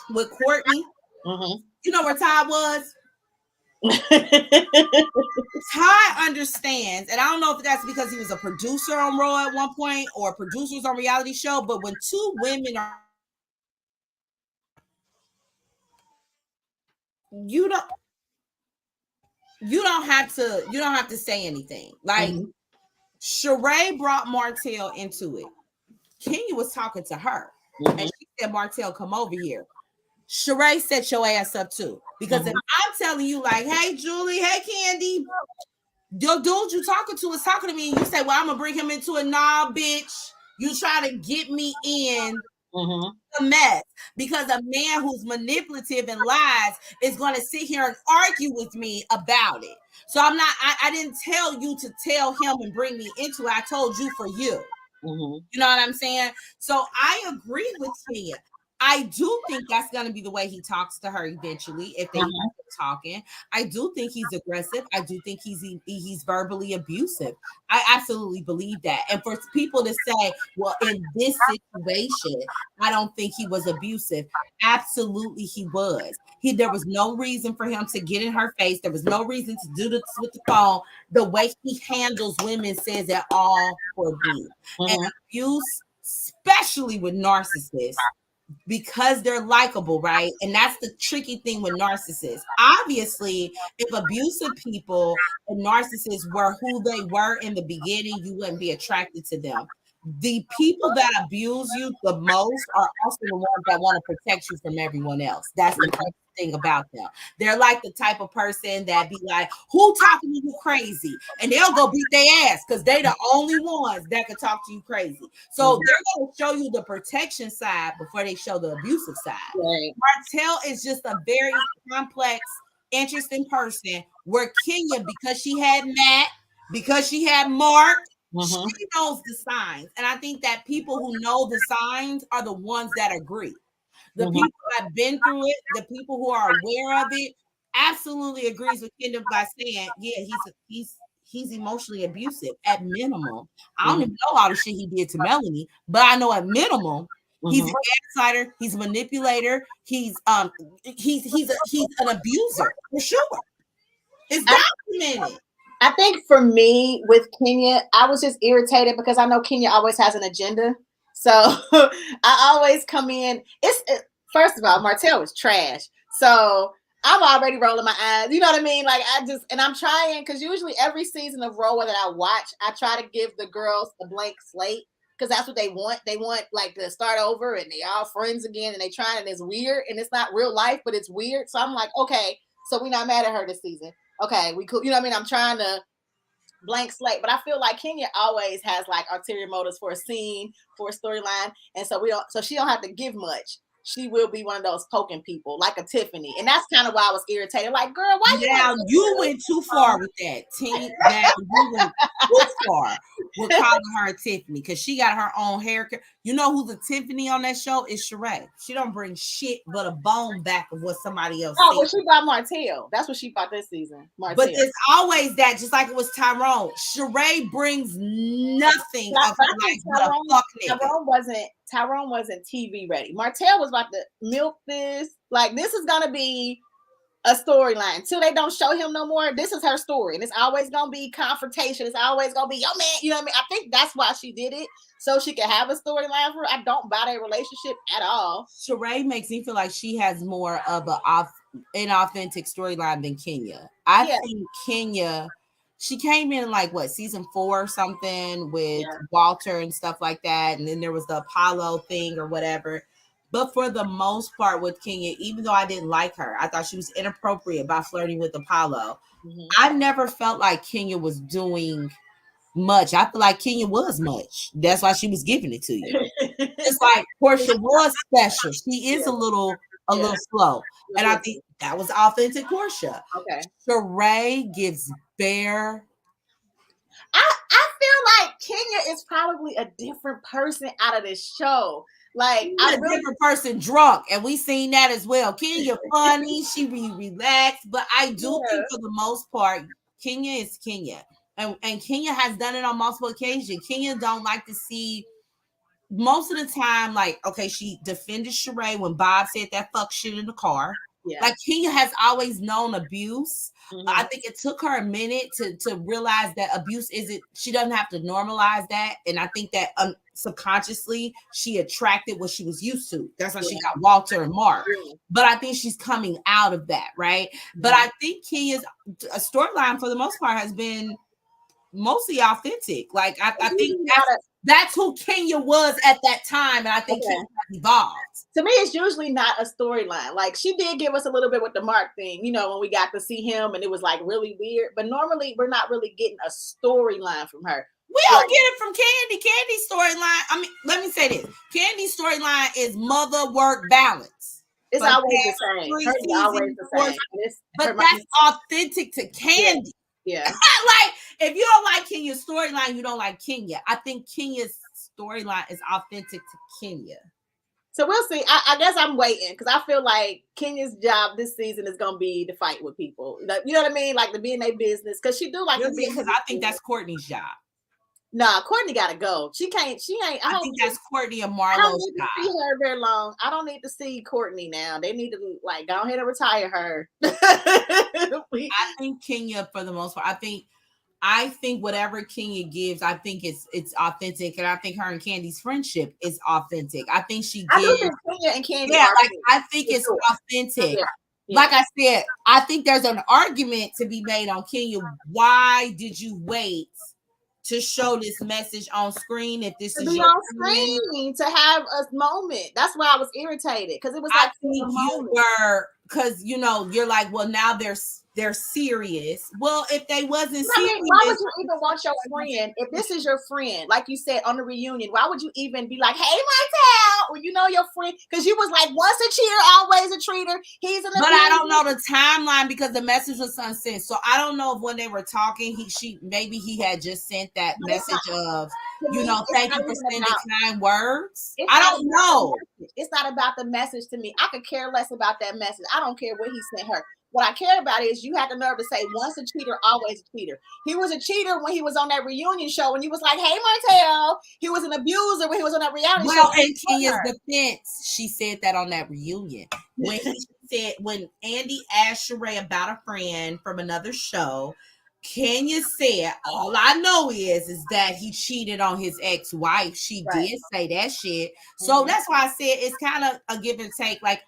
with Courtney, you know where Todd was? Todd understands, and I don't know if that's because he was a producer on RHOA at one point or producers on reality show, but when two women are, you don't have to say anything. Like Sheree brought Martell into it. Kenya was talking to her, and she said, "Martell, come over here." Sheree set your ass up too. Because if I'm telling you, like, "Hey, Julie, hey, Candy, the dude you talking to is talking to me," and you say, "Well, I'm gonna bring him into it." Nah, bitch, you try to get me in the mess because a man who's manipulative and lies is going to sit here and argue with me about it. So I didn't tell you to tell him and bring me into it. I told you for you. You know what I'm saying? So I agree with Tia. I do think that's going to be the way he talks to her eventually if they end up talking. I do think he's aggressive. I do think he's verbally abusive. I absolutely believe that. And for people to say, "Well, in this situation, I don't think he was abusive." Absolutely he was. There was no reason for him to get in her face. There was no reason to do this with the phone. The way he handles women says it all for me. And abuse, especially with narcissists, because they're likable, right? And that's the tricky thing with narcissists. Obviously, if abusive people and narcissists were who they were in the beginning, you wouldn't be attracted to them. the people that abuse you the most are also the ones that want to protect you from everyone else. That's the crazy thing about them. They're like the type of person that be like, who talking to you crazy? And they'll go beat their ass because they're the only ones that can talk to you crazy. So they're going to show you the protection side before they show the abusive side. Right. Martell is just a very complex, interesting person where Kenya, because she had Matt, because she had Mark, she knows the signs. And I think that people who know the signs are the ones that agree. The people that have been through it, the people who are aware of it, absolutely agrees with Kenya by saying, yeah, he's emotionally abusive at minimum. I don't even know all the shit he did to Melanie, but I know at minimum he's a gaslighter, he's a manipulator, he's an abuser for sure. It's documented. I think for me with Kenya, I was just irritated because I know Kenya always has an agenda. So I always come in. First of all, Martell was trash. So I'm already rolling my eyes. You know what I mean? Like I'm trying, because usually every season of RHOA that I watch, I try to give the girls a blank slate because that's what they want. They want like to start over and they all friends again and they trying, and it's weird and it's not real life, but it's weird. So I'm like, okay, so we're not mad at her this season. Okay, we cool. You know what I mean? I'm trying to blank slate, but I feel like Kenya always has like ulterior motives for a scene, for a storyline, and so she don't have to give much. She will be one of those poking people, like a Tiffany, and that's kind of why I was irritated. Like, girl, why you went too far with that? Now you went too far with calling her a Tiffany because she got her own haircut. You know who's a Tiffany on that show is Sheree. She don't bring shit but a bone back of what somebody else. Oh, well, she bought Martell. That's what she bought this season. Martell. But there's always that, just like it was Tyrone. Sheree brings nothing of her life. Tyrone wasn't TV ready. Martell was about to milk this. Like, this is gonna be a storyline. Until they don't show him no more, this is her story. And it's always gonna be confrontation. It's always gonna be, yo man, you know what I mean? I think that's why she did it. So she could have a storyline for her. I don't buy their relationship at all. Sheree makes me feel like she has more of an inauthentic storyline than Kenya. I think Kenya, she came in like season 4 or something with Walter and stuff like that. And then there was the Apollo thing or whatever. But for the most part with Kenya, even though I didn't like her, I thought she was inappropriate by flirting with Apollo. I never felt like Kenya was doing much. I feel like Kenya was much. That's why she was giving it to you. It's like Portia was special. She is a little slow. And I think that was authentic Portia. Okay. Sheree gives bare. I feel like Kenya is probably a different person out of this show. Like, a different person drunk, and we seen that as well. Kenya funny, she be relaxed, but I do think for the most part, Kenya is Kenya. And Kenya has done it on multiple occasions. Kenya don't like to see, most of the time, like, okay, she defended Sheree when Bob said that fuck shit in the car. Yeah. Like, Kenya has always known abuse. I think it took her a minute to realize that abuse she doesn't have to normalize that. And I think that subconsciously she attracted what she was used to. That's why she got Walter and Mark. But I think she's coming out of that, right? But I think Kenya's storyline for the most part has been mostly authentic. Like, I think that's who Kenya was at that time, and I think Kenya has evolved. To me, it's usually not a storyline. Like, she did give us a little bit with the Mark thing, you know, when we got to see him, and it was like really weird. But normally, we're not really getting a storyline from her. We don't get it from Kandi. Kandi's storyline. I mean, let me say this: Kandi's storyline is mother work balance. It's always the same. Hers always the same. But that's authentic to Kandi. Yeah. Like, if you don't like Kenya's storyline, you don't like Kenya. I think Kenya's storyline is authentic to Kenya. So we'll see. I guess I'm waiting because I feel like Kenya's job this season is gonna be to fight with people. Like, you know what I mean? Like, to be in their business, because she do like to be. Because I think that's Courtney's job. Nah, Courtney gotta go. She ain't. I think that's Courtney and Marlo's job. I don't need to see her very long. I don't need to see Courtney now. They need to like go ahead and retire her. I think Kenya, for the most part, I think whatever Kenya gives, I think it's authentic, and I think her and Kandi's friendship is authentic. I think she gives. I think Kenya and Kandi. Yeah, like, I think it's authentic. Yeah. Yeah. Like I said, I think there's an argument to be made on Kenya. Why did you wait to show this message on screen if this To is be your on friend? screen, to have a moment. That's why I was irritated, because it was I like think a you moment. were, because you're like, well, now they're serious. Well, if they wasn't I serious, mean, why would you even want your friend, if this is your friend, like you said on the reunion, why would you even be like, hey, Martell, when you know your friend? Because you was like, once a cheater, always a treater. He's an but I don't know the timeline because the message was unsent. So I don't know if when they were talking, maybe he had just sent that message of, thank you for sending kind words. I don't know. It's not about the message to me. I could care less about that message. I don't care what he sent her. What I care about is you had the nerve to say once a cheater, always a cheater. He was a cheater when he was on that reunion show, and you was like, hey, Martell. He was an abuser when he was on that reality show. Well, in Kenya's defense, she said that on that reunion. When Andy asked Sheree about a friend from another show, Kenya said, all I know is that he cheated on his ex-wife. She did say that shit. So that's why I said it's kind of a give and take. Like,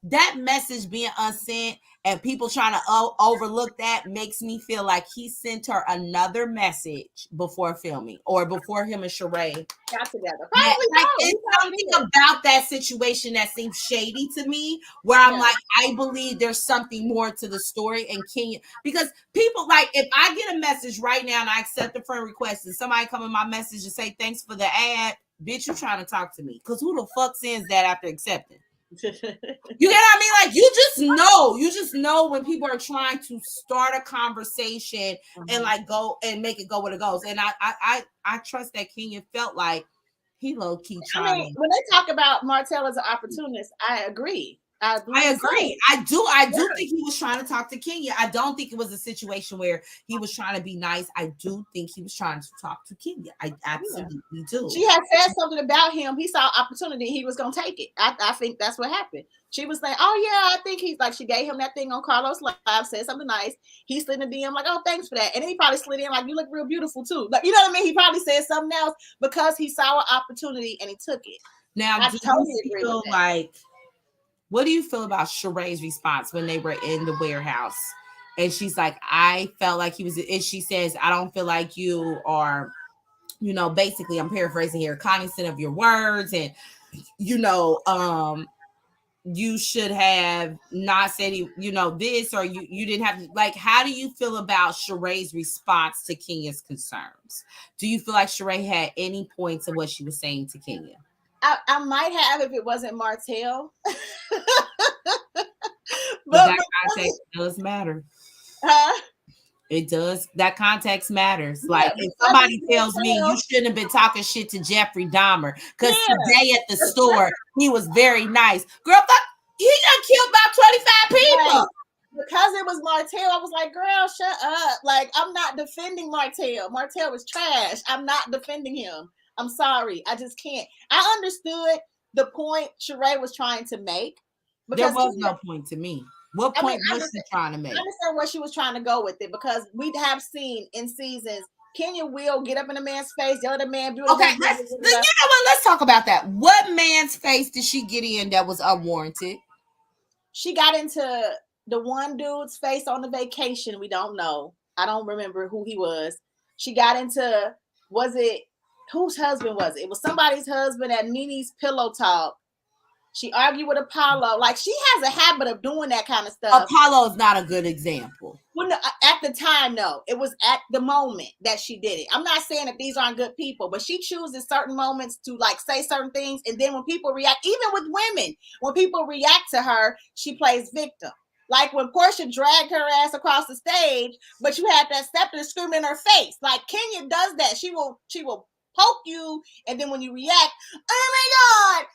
that message being unsent and people trying to overlook that makes me feel like he sent her another message before filming or before him and Sheree got together. It's something about that situation that seems shady to me, where I'm like, I believe there's something more to the story. And Kenya, because people, like, if I get a message right now and I accept a friend request and somebody come in my message and say thanks for the ad, bitch, you trying to talk to me? Because who the fuck sends that after accepting? You get what I mean? Like, you just know when people are trying to start a conversation and like go and make it go where it goes. And I trust that Kenya felt like he low key trying. I mean, when they talk about Martell as an opportunist, I agree. I agree. I do think he was trying to talk to Kenya. I don't think it was a situation where he was trying to be nice. I do think he was trying to talk to Kenya. I absolutely do. She had said something about him. He saw opportunity. He was going to take it. I think that's what happened. She was saying, oh, yeah, I think he's like, she gave him that thing on Carlos Live, said something nice. He slid in the DM like, oh, thanks for that. And then he probably slid in like, you look real beautiful too. Like, you know what I mean? He probably said something else because he saw an opportunity and he took it. Now, I totally agree with that. Like, what do you feel about Sheree's response when they were in the warehouse? And she's like, I felt like he was, and she says, I don't feel like you are, basically, I'm paraphrasing here, cognizant of your words. And, you should have not said, this, or you didn't have, like, how do you feel about Sheree's response to Kenya's concerns? Do you feel like Sheree had any points of what she was saying to Kenya? I might have if it wasn't Martell. but that context does matter. Huh? It does. That context matters. Like, if somebody tells me you shouldn't have been talking shit to Jeffrey Dahmer because today at the store he was very nice. Girl, he got killed about 25 people. Right. Because it was Martell, I was like, girl, shut up. Like, I'm not defending Martell. Martell was trash. I'm not defending him. I'm sorry. I just can't. I understood the point Sheree was trying to make. There was no point to me. What point was she trying to make? I understand where she was trying to go with it, because we have seen in seasons Kenya will get up in a man's face, the other man beautiful. Okay, let's talk about that. What man's face did she get in that was unwarranted? She got into the one dude's face on the vacation. We don't know. I don't remember who he was. She got into, whose husband was it? It was somebody's husband at Nene's Pillow Talk. She argued with Apollo. Like, she has a habit of doing that kind of stuff. Apollo is not a good example. Well, no, at the time, no. It was at the moment that she did it. I'm not saying that these aren't good people, but she chooses certain moments to like say certain things. And then when people react, even with women, when people react to her, she plays victim. Like when Portia dragged her ass across the stage, but you had that scepter screaming in her face. Like, Kenya does that. She will poke you, and then when you react, oh my god,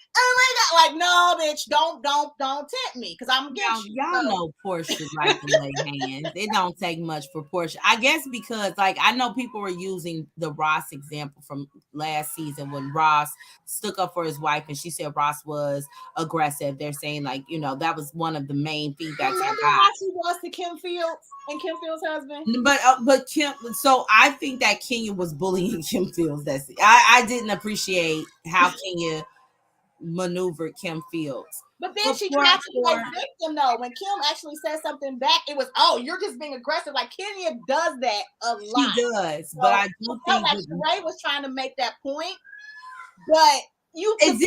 like, no, bitch, don't tempt me, because I'm against you. Y'all know Portia like to lay hands. It don't take much for Portia, I guess, because like I know people were using the Ross example from last season when Ross stuck up for his wife and she said Ross was aggressive. They're saying like, that was one of the main feedbacks. Remember how she was to Kim Fields and Kim Fields' husband? But Kim, so I think that Kenya was bullying Kim Fields. I didn't appreciate how Kenya maneuvered Kim Fields. But then she tried to play victim though. When Kim actually said something back, it was, oh, you're just being aggressive. Like Kenya does that a lot. She does, so but I do think like Sheree was trying to make that point, but it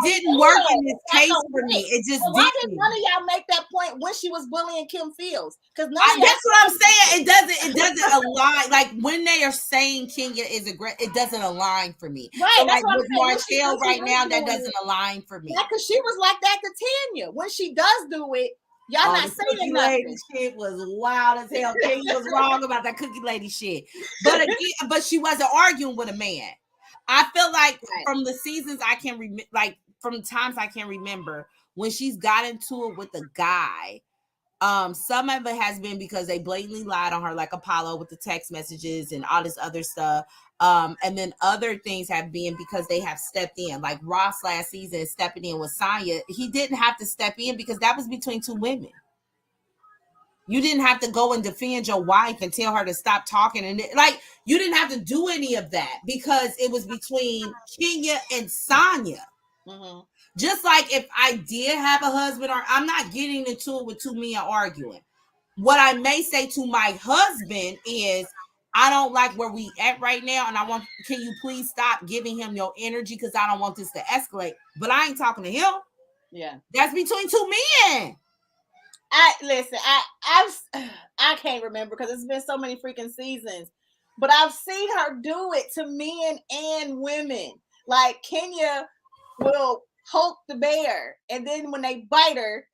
didn't work in this case for me. It just didn't. Why did none of y'all make that point when she was bullying Kim Fields? Because that's what I'm saying. It doesn't align. Like when they are saying Kenya is aggressive, it doesn't align for me. Right. So that's like with Marshall right now, that doesn't align for me. Yeah, because she was like that to Tanya. When she does do it, y'all not saying nothing. Lady shit was wild as hell. Kenya was wrong about that cookie lady shit. But again, but she wasn't arguing with a man. I feel like from the seasons I can remember, like from times I can remember, when she's got into it with a guy, some of it has been because they blatantly lied on her, like Apollo with the text messages and all this other stuff. And then other things have been because they have stepped in, like Ross last season stepping in with Sonya. He didn't have to step in because that was between two women. You didn't have to go and defend your wife and tell her to stop talking. And like, you didn't have to do any of that because it was between Kenya and Sonya. Mm-hmm. Just like if I did have a husband, or I'm not getting into it with two men arguing. What I may say to my husband is, I don't like where we at right now. And can you please stop giving him your energy? Because I don't want this to escalate. But I ain't talking to him. Yeah. That's between two men. I can't remember because it's been so many freaking seasons, but I've seen her do it to men and women. Like Kenya will poke the bear, and then when they bite her,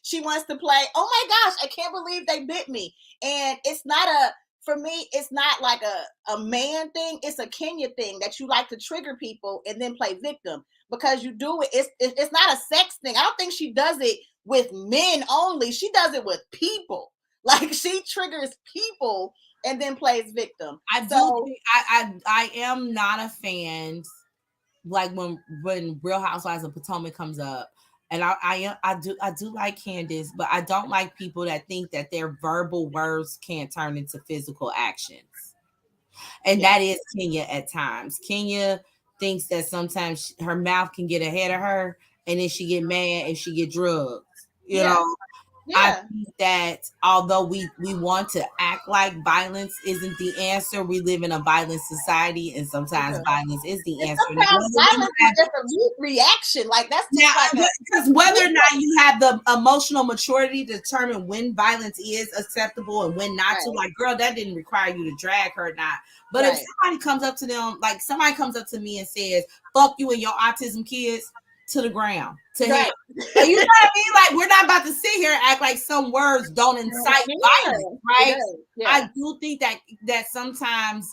she wants to play, oh my gosh, I can't believe they bit me. And it's not for me, it's not like a man thing. It's a Kenya thing that you like to trigger people and then play victim because you do it. It's not a sex thing. I don't think she does it with men only. She does it with people. Like she triggers people and then plays victim. I am not a fan. Like when Real Housewives of Potomac comes up, and I do like Candace, but I don't like people that think that their verbal words can't turn into physical actions. And that is Kenya at times. Kenya thinks that sometimes her mouth can get ahead of her, and then she get mad and she get drugged. You know, I think that although we want to act like violence isn't the answer, we live in a violent society, and sometimes violence is the answer. Sometimes violence is just a reaction. Like that's because whether or not you have the emotional maturity to determine when violence is acceptable and when not to, like, girl, that didn't require you to drag her or not. But if somebody comes up to them, like somebody comes up to me and says, "Fuck you and your autism kids," to the ground, to him. So you know what I mean? Like, we're not about to sit here and act like some words don't incite violence, right? I do think that sometimes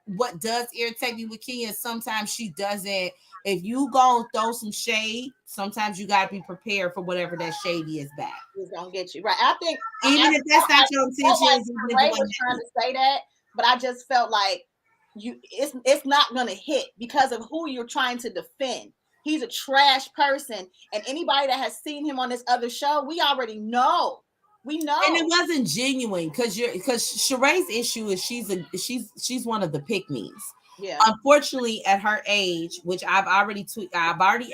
what does irritate me with Kenya is sometimes she doesn't. If you go throw some shade, sometimes you got to be prepared for whatever that shade is back. It's gonna get you right. I think even if that's not your intention, Ray was trying to say that, but I just felt like it's not gonna hit because of who you're trying to defend. He's a trash person, and anybody that has seen him on this other show, we already know. We know, and it wasn't genuine because Sheree's issue is she's one of the pick-me's. Yeah. Unfortunately, at her age, which I've already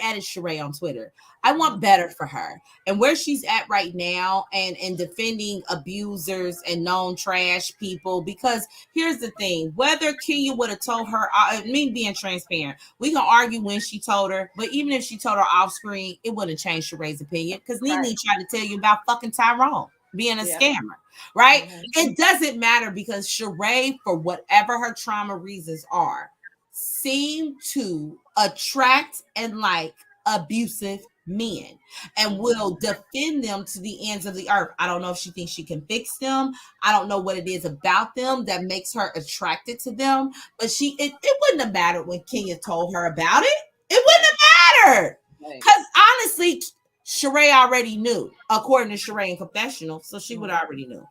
added Sheree on Twitter. I want better for her, and where she's at right now, and defending abusers and known trash people. Because here's the thing: whether Kenya would have told her, me being transparent, we can argue when she told her, but even if she told her off screen, it wouldn't change Sheree's opinion. Because Nene tried to tell you about fucking Tyrone being a scammer, right? Mm-hmm. It doesn't matter because Sheree, for whatever her trauma reasons are, seem to attract and like abusive men and will defend them to the ends of the earth. I don't know if she thinks she can fix them. I don't know what it is about them that makes her attracted to them, but it wouldn't have mattered when Kenya told her about it. It wouldn't have mattered because honestly, Sheree already knew, according to Sheree in confessional, so she would already know.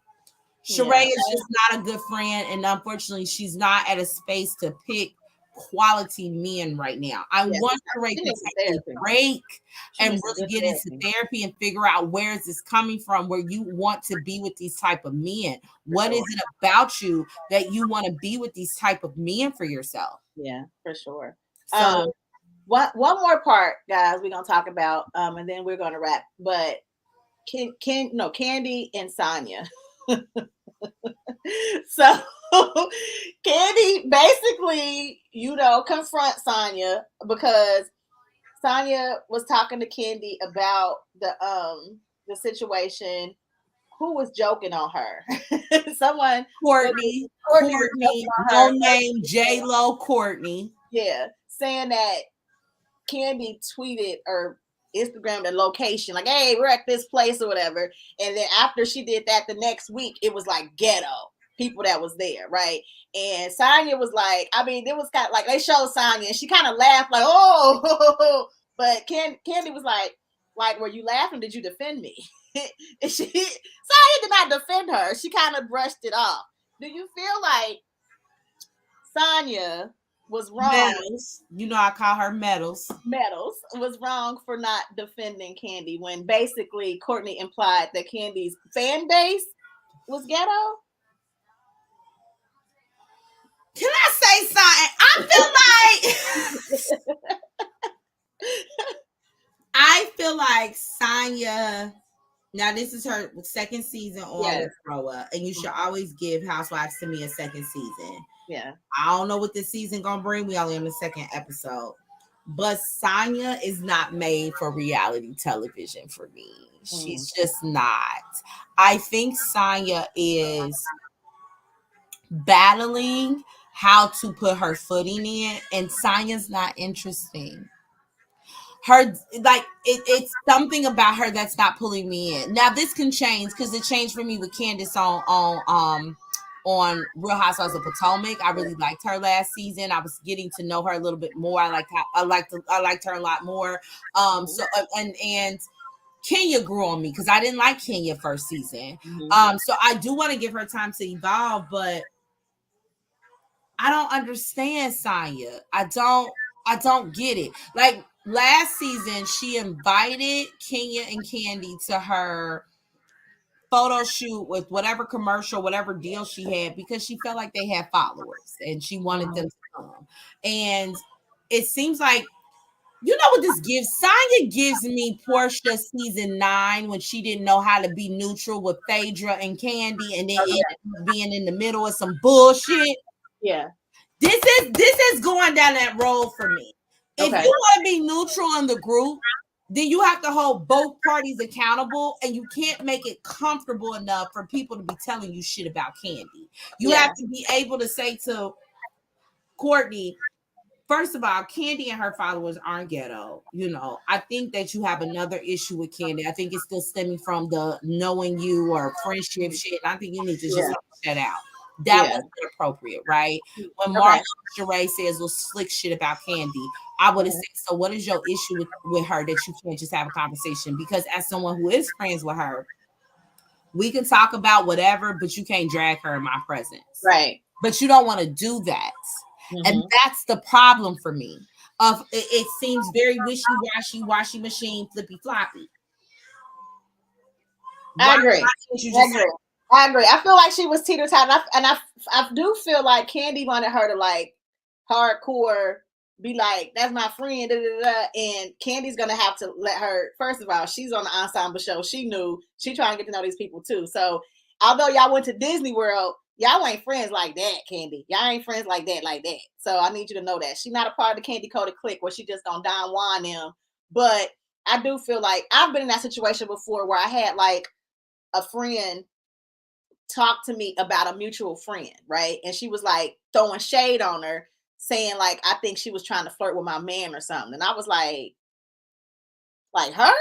Sheree is just not a good friend, and unfortunately, she's not at a space to pick quality men right now. I want Sheree to take a break and really get into therapy and figure out where is this coming from, where you want to be with these type of men. What is it about you that you want to be with these type of men for yourself? Yeah, for sure. So one more part, guys, we're gonna talk about, and then we're gonna wrap. But Candi and Sonya. So Candi basically, confront Sonya because Sonya was talking to Candi about the situation. Who was joking on her? Someone. Courtney, no name, J-Lo Courtney. Yeah, saying that Candi tweeted or Instagram the location, like, hey, we're at this place or whatever. And then after she did that, the next week, it was like ghetto people that was there, right? And Sonya was like, I mean, it was kind of like they showed Sonya and she kind of laughed like, oh, but Candi was like, were you laughing? Did you defend me? And Sonya did not defend her. She kind of brushed it off. Do you feel like Sonya was wrong? Medals. I call her Medals. Medals was wrong for not defending Candi when basically Courtney implied that Candi's fan base was ghetto. Can I say something? I feel like Sonya. Now this is her second season on RHOA, and you should always give Housewives to me a second season. Yeah. I don't know what this season gonna bring. We only on the second episode. But Sonya is not made for reality television for me. She's just not. I think Sonya is battling how to put her footing in, and Sonya's not interesting. Her it's something about her that's not pulling me in. Now this can change because it changed for me with Candace on Real Housewives of Potomac. I really liked her last season. I was getting to know her a little bit more. I liked her a lot more. So and Kenya grew on me because I didn't like Kenya first season. So I do want to give her time to evolve, but I don't understand Sonya. I don't get it. Like last season, she invited Kenya and Candi to her photo shoot with whatever commercial, whatever deal she had, because she felt like they had followers and she wanted them to come. And it seems like, you know what this gives? Sonya gives me Portia season 9 when she didn't know how to be neutral with Phaedra and Candi, and then ended up being in the middle of some bullshit. Yeah. This is going down that road for me. If you want to be neutral in the group, then you have to hold both parties accountable, and you can't make it comfortable enough for people to be telling you shit about Candi. You have to be able to say to Courtney, first of all, Candi and her followers aren't ghetto. I think that you have another issue with Candi. I think it's still stemming from the knowing you or friendship shit. I think you need to just shut out. That wasn't appropriate, right? When RHOA says little slick shit about Candi, I would have said, so what is your issue with her that you can't just have a conversation? Because as someone who is friends with her, we can talk about whatever, but you can't drag her in my presence. Right. But you don't want to do that. And that's the problem for me. It seems very wishy-washy, washy machine, flippy floppy. I agree. I agree. I feel like she was teeter-totter, and I do feel like Candi wanted her to like hardcore be like, that's my friend, and Candi's gonna have to let her. First of all, she's on the ensemble show. She knew she trying to get to know these people too. So although y'all went to Disney World, y'all ain't friends like that, Candi. Y'all ain't friends like that. So I need you to know that she's not a part of the Candi Coded clique where she just gonna Don Juan them. But I do feel like I've been in that situation before where I had like a friend talk to me about a mutual friend, right? And she was like throwing shade on her, saying like, I think she was trying to flirt with my man or something. And I was like her?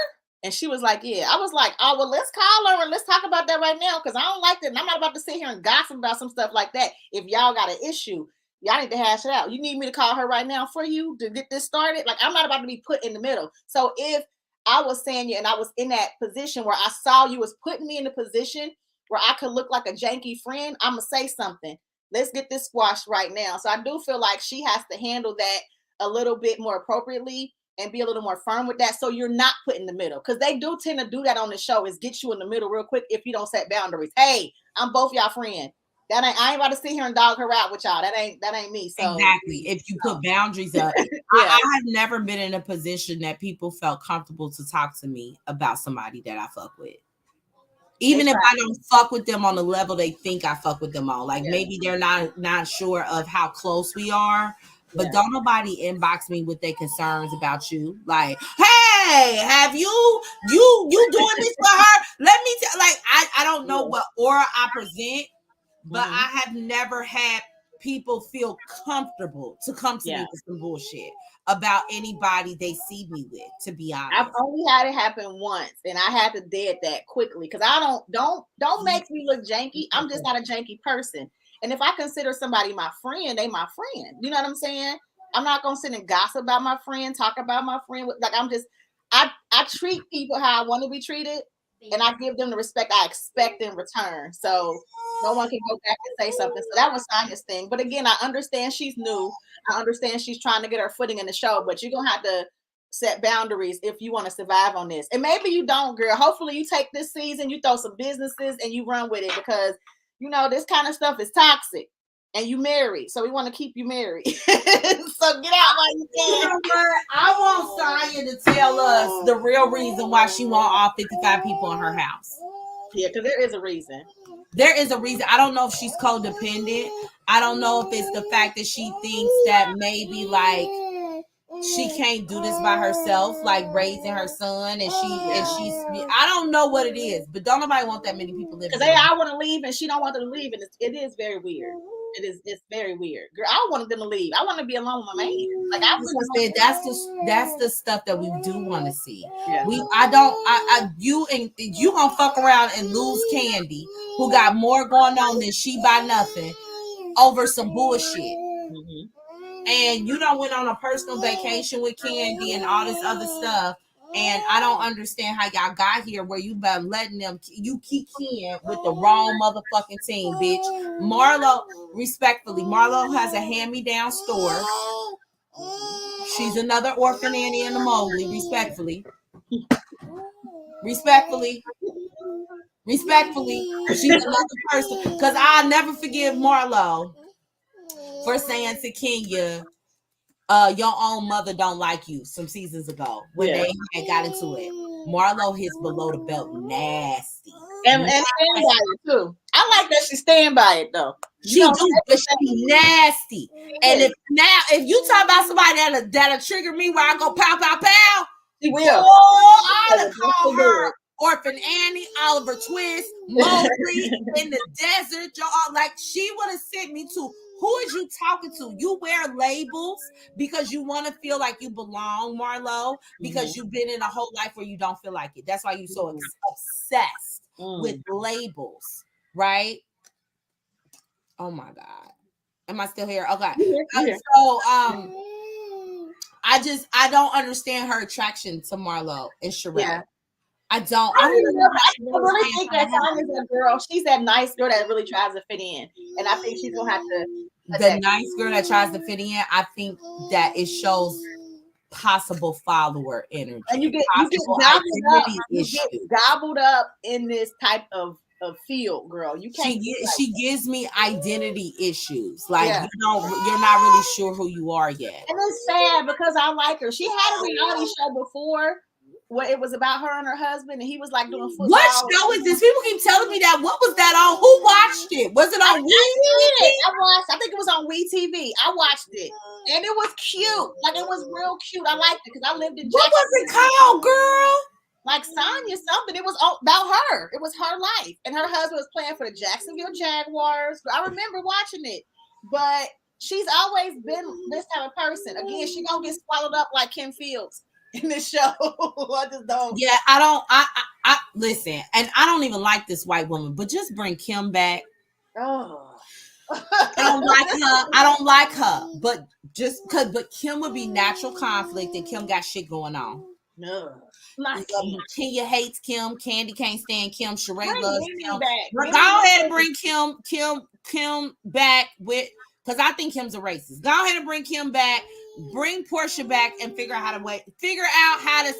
And she was like, yeah. I was like, oh, well, let's call her and let's talk about that right now, because I don't like that. And I'm not about to sit here and gossip about some stuff like that. If y'all got an issue, y'all need to hash it out. You need me to call her right now for you to get this started? Like, I'm not about to be put in the middle. So if I was saying you and I was in that position where I saw you was putting me in a position where I could look like a janky friend, I'm going to say something. Let's get this squashed right now. So I do feel like she has to handle that a little bit more appropriately and be a little more firm with that, so you're not put in the middle. Because they do tend to do that on the show, is get you in the middle real quick if you don't set boundaries. Hey, I'm both y'all friend. I ain't about to sit here and dog her out with y'all. That ain't me. So exactly. If you put boundaries up, I have never been in a position that people felt comfortable to talk to me about somebody that I fuck with. Even if I don't fuck with them on the level they think I fuck with them on. Like maybe they're not sure of how close we are. But don't nobody inbox me with their concerns about you. Like, hey, have you doing this for her? Let me tell. Like, I don't know what aura I present, but I have never had people feel comfortable to come to me with some bullshit about anybody they see me with. To be honest, I've only had it happen once, and I had to dead that quickly because I don't make me look janky. I'm just not a janky person. And if I consider somebody my friend, they my friend. You know what I'm saying? I'm not gonna sit and gossip about my friend, talk about my friend. Like I treat people how I want to be treated, and I give them the respect I expect in return. So no one can go back and say something. So that was Sonya's thing. But again, I understand she's new. I understand she's trying to get her footing in the show, but you're gonna have to set boundaries if you want to survive on this. And maybe you don't, girl. Hopefully you take this season, you throw some businesses and you run with it because you know, this kind of stuff is toxic and you married. So we want to keep you married. So get out while you can. You know what? I want Sonya to tell us the real reason why she want all 55 people in her house. Yeah, because there is a reason. There is a reason. I don't know if she's codependent. I don't know if it's the fact that she thinks that maybe like she can't do this by herself, like raising her son, and she's. I don't know what it is, but don't nobody want that many people living. Because I want to leave, and she don't want them to leave, and it is very weird. It's very weird, girl. I wanted them to leave. I want to be alone with my man. Like I was saying, that's the stuff that we do want to see. Yeah. You gonna fuck around and lose Candi, who got more going on than she by nothing, over some bullshit. Mm-hmm. And you done went on a personal vacation with Candi and all this other stuff. And I don't understand how y'all got here where you been letting them, you keep in with the wrong motherfucking team, bitch. Marlo has a hand-me-down store. She's another orphan Annie and the Mowgli, respectfully. She's another person. Because I'll never forgive Marlo for saying to Kenya, your own mother don't like you some seasons ago when they had got into it. Marlo hits below the belt nasty. And stand by it too. I like that she stand by it though. She do, but she nasty. And if you talk about somebody that'll trigger me where I go pow pow pow, she will. Oh, I'll call her Orphan Annie, Oliver Twist, Mowgli in the desert. Like she would have sent me to. Who is you talking to? You wear labels because you want to feel like you belong, Marlo, because you've been in a whole life where you don't feel like it. That's why you're so obsessed with labels, right? Oh my God. Am I still here? Okay. So I don't understand her attraction to Marlo and Sherelle. Yeah. I really think that Sonya's a girl. She's that nice girl that really tries to fit in. And I think she's gonna have to. The nice girl that tries to fit in, I think that it shows possible follower energy. And you get gobbled up in this type of field, girl. You can't. She gives me identity issues. Like you're not really sure who you are yet. And it's sad because I like her. She had a reality show before where it was about her and her husband, and he was like doing football. What show is this? People keep telling me that. What was that on? Who watched it? Was it on I think it was on WeTV. I watched it, and it was cute. Like it was real cute. I liked it because I lived in. What was it called, girl? Like Sonya something. It was about her. It was her life, and her husband was playing for the Jacksonville Jaguars. I remember watching it, but she's always been this type of person. Again, she gonna get swallowed up like Kim Fields in this show. I just don't. Yeah, I listen, and I don't even like this white woman, but just bring Kim back. Oh. I don't like her, but Kim would be natural conflict, and Kim got shit going on. No. Kenya hates Kim. Candi can't stand Kim. Sheree loves Kim. Go ahead and bring Kim back with, because I think Kim's a racist. Go ahead and bring Kim back. Bring Portia back and figure out how to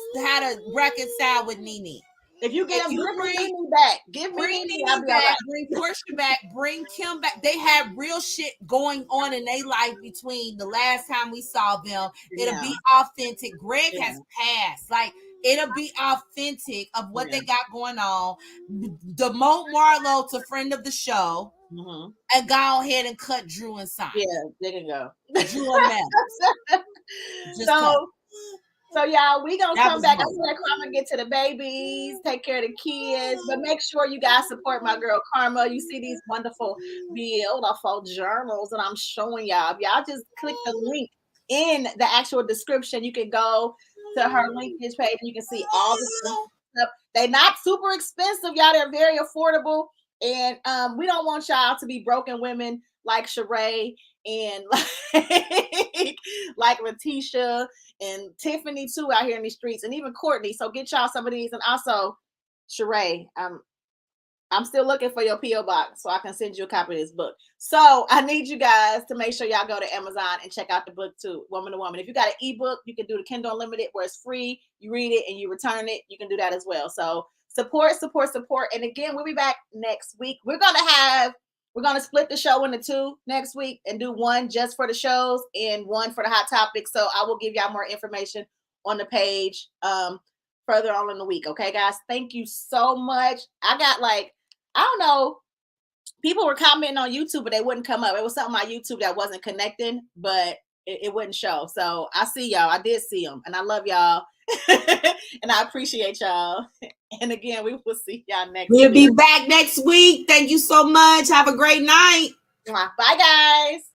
reconcile with Nene. If you get them, you bring me back. Give me bring Mimi, Mimi I'll be back, all right. bring Portia back, bring Kim back. They have real shit going on in their life between the last time we saw them. It'll be authentic. Greg has passed. Like, it'll be authentic of what they got going on. Demote Marlo to friend of the show. And go ahead and cut Drew and Simon. Yeah, they can go. Drew and Mel. So y'all, we gonna come back. I'm gonna get to the babies, take care of the kids, but make sure you guys support my girl Karma. You see these wonderful beautiful journals that I'm showing y'all. If y'all just click the link in the actual description, you can go to her linkage page and you can see all the stuff. They're not super expensive, y'all. They're very affordable. And we don't want y'all to be broken women like Sheree and like Letitia and Tiffany too out here in the streets, and even Courtney. So get y'all some of these. And also, Sheree, I'm still looking for your P.O. box so I can send you a copy of this book. So I need you guys to make sure y'all go to Amazon and check out the book too, Woman to Woman. If you got an ebook, you can do the Kindle Unlimited where it's free. You read it and you return it. You can do that as well. So support. And again, we'll be back next week. We're gonna split the show into two next week and do one just for the shows and one for the hot topics. So I will give y'all more information on the page further on in the week. Okay, guys. Thank you so much. I got I don't know. People were commenting on YouTube, but they wouldn't come up. It was something on YouTube that wasn't connecting, but it wouldn't show. So I see y'all. I did see them, and I love y'all. And I appreciate y'all. And again, we will see y'all next week. We'll be back next week. Thank you so much. Have a great night. Bye, guys.